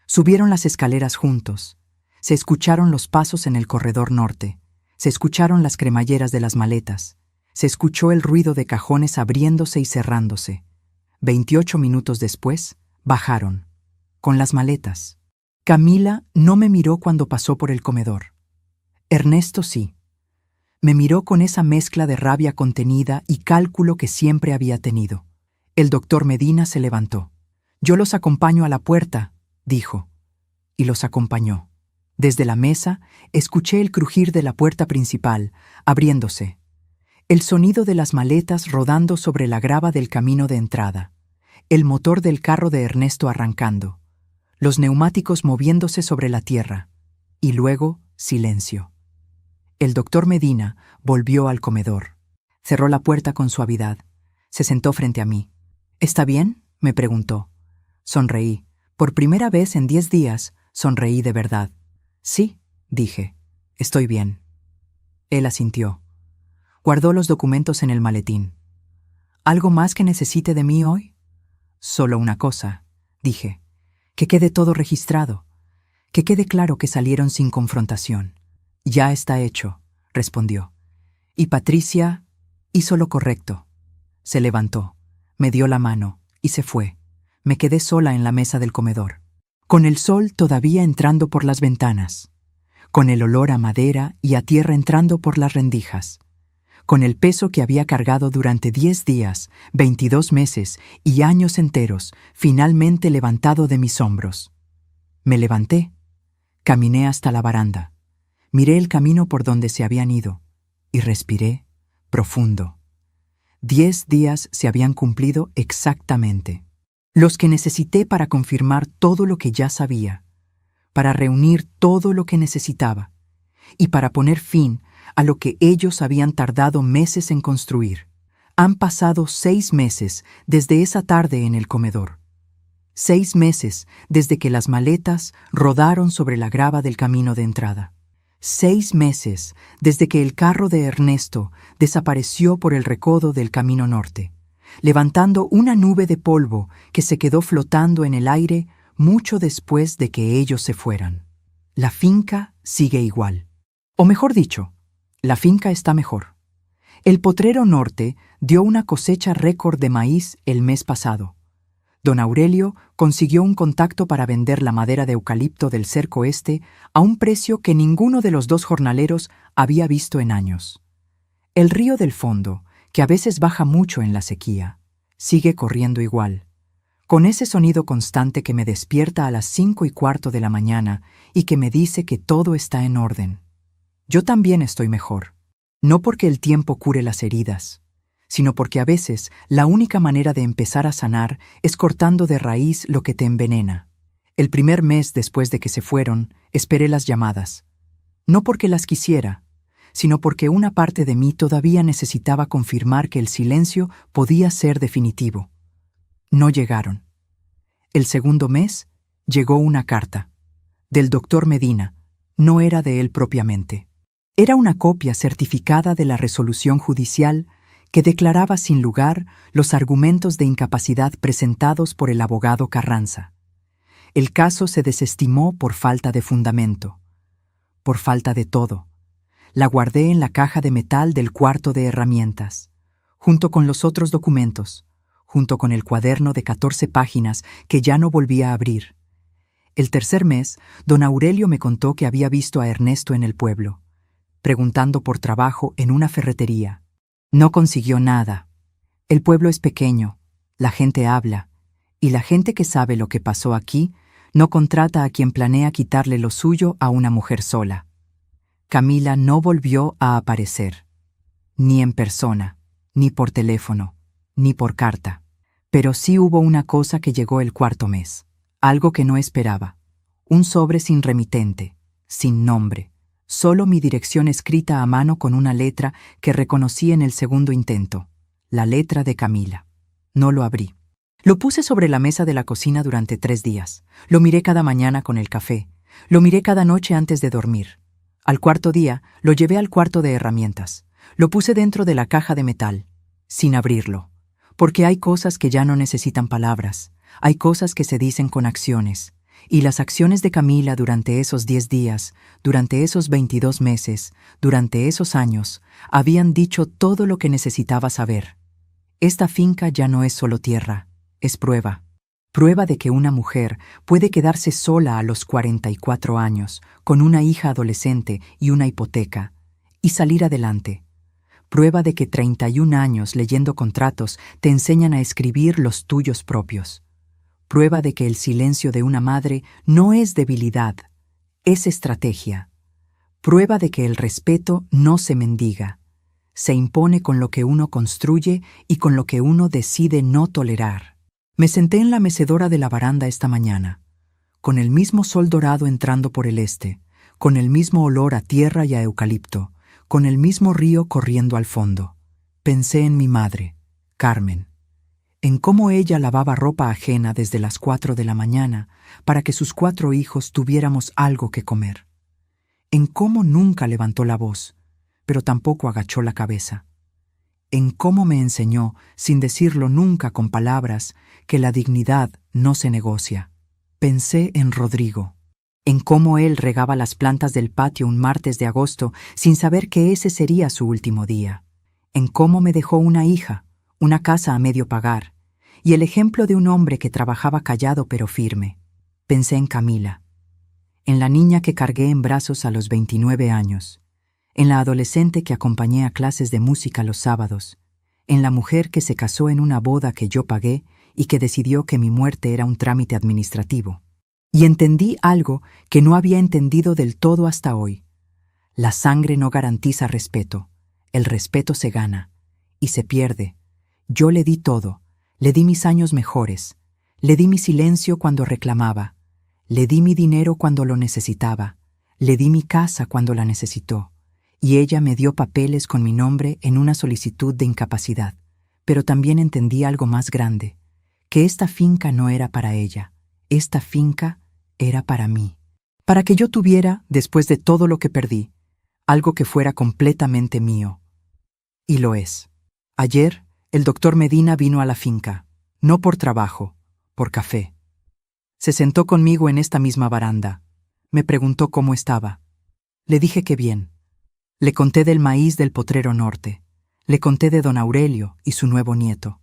Subieron las escaleras juntos. Se escucharon los pasos en el corredor norte. Se escucharon las cremalleras de las maletas. Se escuchó el ruido de cajones abriéndose y cerrándose. 28 minutos después, bajaron, con las maletas. Camila no me miró cuando pasó por el comedor. Ernesto sí. Me miró con esa mezcla de rabia contenida y cálculo que siempre había tenido. El doctor Medina se levantó. «Yo los acompaño a la puerta», dijo. Y los acompañó. Desde la mesa, escuché el crujir de la puerta principal, abriéndose. El sonido de las maletas rodando sobre la grava del camino de entrada. El motor del carro de Ernesto arrancando. Los neumáticos moviéndose sobre la tierra. Y luego, silencio. El doctor Medina volvió al comedor. Cerró la puerta con suavidad. Se sentó frente a mí. «¿Está bien?», me preguntó. Sonreí. Por primera vez en 10 días, sonreí de verdad. «Sí», dije. «Estoy bien». Él asintió. Guardó los documentos en el maletín. «¿Algo más que necesite de mí hoy?» «Solo una cosa», dije. «Que quede todo registrado. Que quede claro que salieron sin confrontación». «Ya está hecho», respondió. «Y Patricia hizo lo correcto». Se levantó, me dio la mano y se fue. Me quedé sola en la mesa del comedor, con el sol todavía entrando por las ventanas, con el olor a madera y a tierra entrando por las rendijas, con el peso que había cargado durante 10 días, 22 meses y años enteros, finalmente levantado de mis hombros. Me levanté, caminé hasta la baranda. Miré el camino por donde se habían ido y respiré profundo. 10 días se habían cumplido exactamente, los que necesité para confirmar todo lo que ya sabía, para reunir todo lo que necesitaba y para poner fin a lo que ellos habían tardado meses en construir. Han pasado 6 meses desde esa tarde en el comedor. 6 meses desde que las maletas rodaron sobre la grava del camino de entrada. 6 meses desde que el carro de Ernesto desapareció por el recodo del camino norte, levantando una nube de polvo que se quedó flotando en el aire mucho después de que ellos se fueran. La finca sigue igual. O mejor dicho, la finca está mejor. El potrero norte dio una cosecha récord de maíz el mes pasado. Don Aurelio consiguió un contacto para vender la madera de eucalipto del cerco este a un precio que ninguno de los dos jornaleros había visto en años. El río del fondo, que a veces baja mucho en la sequía, sigue corriendo igual, con ese sonido constante que me despierta a las 5:15 de la mañana y que me dice que todo está en orden. Yo también estoy mejor, no porque el tiempo cure las heridas, sino porque a veces la única manera de empezar a sanar es cortando de raíz lo que te envenena. El primer mes después de que se fueron, esperé las llamadas. No porque las quisiera, sino porque una parte de mí todavía necesitaba confirmar que el silencio podía ser definitivo. No llegaron. El segundo mes llegó una carta. Del doctor Medina. No era de él propiamente. Era una copia certificada de la resolución judicial que declaraba sin lugar los argumentos de incapacidad presentados por el abogado Carranza. El caso se desestimó por falta de fundamento, por falta de todo. La guardé en la caja de metal del cuarto de herramientas, junto con los otros documentos, junto con el cuaderno de 14 páginas que ya no volví a abrir. El tercer mes, don Aurelio me contó que había visto a Ernesto en el pueblo, preguntando por trabajo en una ferretería. No consiguió nada. El pueblo es pequeño, la gente habla, y la gente que sabe lo que pasó aquí no contrata a quien planea quitarle lo suyo a una mujer sola. Camila no volvió a aparecer, ni en persona, ni por teléfono, ni por carta. Pero sí hubo una cosa que llegó el cuarto mes, algo que no esperaba, un sobre sin remitente, sin nombre. Solo mi dirección escrita a mano con una letra que reconocí en el segundo intento, la letra de Camila. No lo abrí. Lo puse sobre la mesa de la cocina durante 3 días. Lo miré cada mañana con el café. Lo miré cada noche antes de dormir. Al cuarto día, lo llevé al cuarto de herramientas. Lo puse dentro de la caja de metal, sin abrirlo. Porque hay cosas que ya no necesitan palabras. Hay cosas que se dicen con acciones. Y las acciones de Camila durante esos 10 días, durante esos 22 meses, durante esos años, habían dicho todo lo que necesitaba saber. Esta finca ya no es solo tierra, es prueba. Prueba de que una mujer puede quedarse sola a los 44 años, con una hija adolescente y una hipoteca, y salir adelante. Prueba de que 31 años leyendo contratos te enseñan a escribir los tuyos propios. Prueba de que el silencio de una madre no es debilidad, es estrategia. Prueba de que el respeto no se mendiga, se impone con lo que uno construye y con lo que uno decide no tolerar. Me senté en la mecedora de la baranda esta mañana, con el mismo sol dorado entrando por el este, con el mismo olor a tierra y a eucalipto, con el mismo río corriendo al fondo. Pensé en mi madre, Carmen, en cómo ella lavaba ropa ajena desde las 4 de la mañana para que sus 4 hijos tuviéramos algo que comer. En cómo nunca levantó la voz, pero tampoco agachó la cabeza. En cómo me enseñó, sin decirlo nunca con palabras, que la dignidad no se negocia. Pensé en Rodrigo, en cómo él regaba las plantas del patio un martes de agosto sin saber que ese sería su último día. En cómo me dejó una hija, una casa a medio pagar, y el ejemplo de un hombre que trabajaba callado pero firme. Pensé en Camila, en la niña que cargué en brazos a los 29 años, en la adolescente que acompañé a clases de música los sábados, en la mujer que se casó en una boda que yo pagué y que decidió que mi muerte era un trámite administrativo. Y entendí algo que no había entendido del todo hasta hoy. La sangre no garantiza respeto, el respeto se gana y se pierde. Yo le di todo. Le di mis años mejores, le di mi silencio cuando reclamaba, le di mi dinero cuando lo necesitaba, le di mi casa cuando la necesitó, y ella me dio papeles con mi nombre en una solicitud de incapacidad. Pero también entendí algo más grande, que esta finca no era para ella, esta finca era para mí. Para que yo tuviera, después de todo lo que perdí, algo que fuera completamente mío. Y lo es. Ayer, el doctor Medina vino a la finca, no por trabajo, por café. Se sentó conmigo en esta misma baranda. Me preguntó cómo estaba. Le dije que bien. Le conté del maíz del Potrero Norte. Le conté de don Aurelio y su nuevo nieto.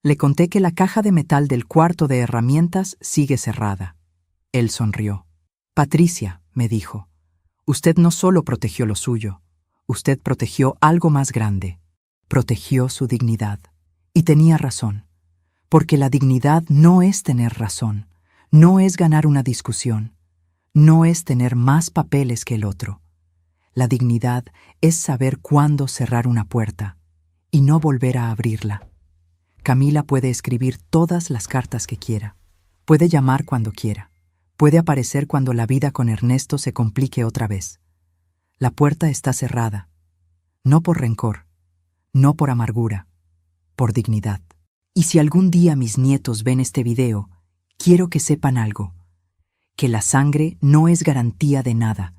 Le conté que la caja de metal del cuarto de herramientas sigue cerrada. Él sonrió. Patricia, me dijo, usted no solo protegió lo suyo, usted protegió algo más grande. Protegió su dignidad. Y tenía razón. Porque la dignidad no es tener razón, no es ganar una discusión, no es tener más papeles que el otro. La dignidad es saber cuándo cerrar una puerta y no volver a abrirla. Camila puede escribir todas las cartas que quiera, puede llamar cuando quiera, puede aparecer cuando la vida con Ernesto se complique otra vez. La puerta está cerrada, no por rencor, no por amargura, por dignidad. Y si algún día mis nietos ven este video, quiero que sepan algo, que la sangre no es garantía de nada,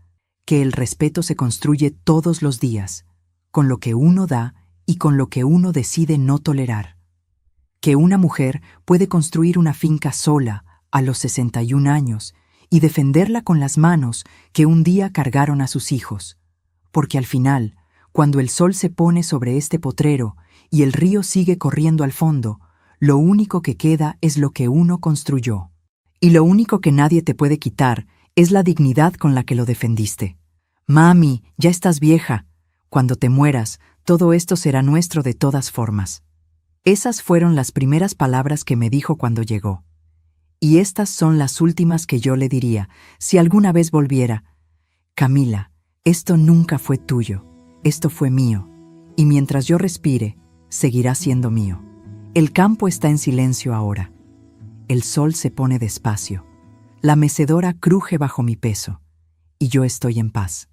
que el respeto se construye todos los días, con lo que uno da y con lo que uno decide no tolerar. Que una mujer puede construir una finca sola a los 61 años y defenderla con las manos que un día cargaron a sus hijos, porque al final, cuando el sol se pone sobre este potrero y el río sigue corriendo al fondo, lo único que queda es lo que uno construyó. Y lo único que nadie te puede quitar es la dignidad con la que lo defendiste. Mami, ya estás vieja. Cuando te mueras, todo esto será nuestro de todas formas. Esas fueron las primeras palabras que me dijo cuando llegó. Y estas son las últimas que yo le diría, si alguna vez volviera. Camila, esto nunca fue tuyo, esto fue mío, y mientras yo respire, seguirá siendo mío. El campo está en silencio ahora. El sol se pone despacio. La mecedora cruje bajo mi peso, y yo estoy en paz.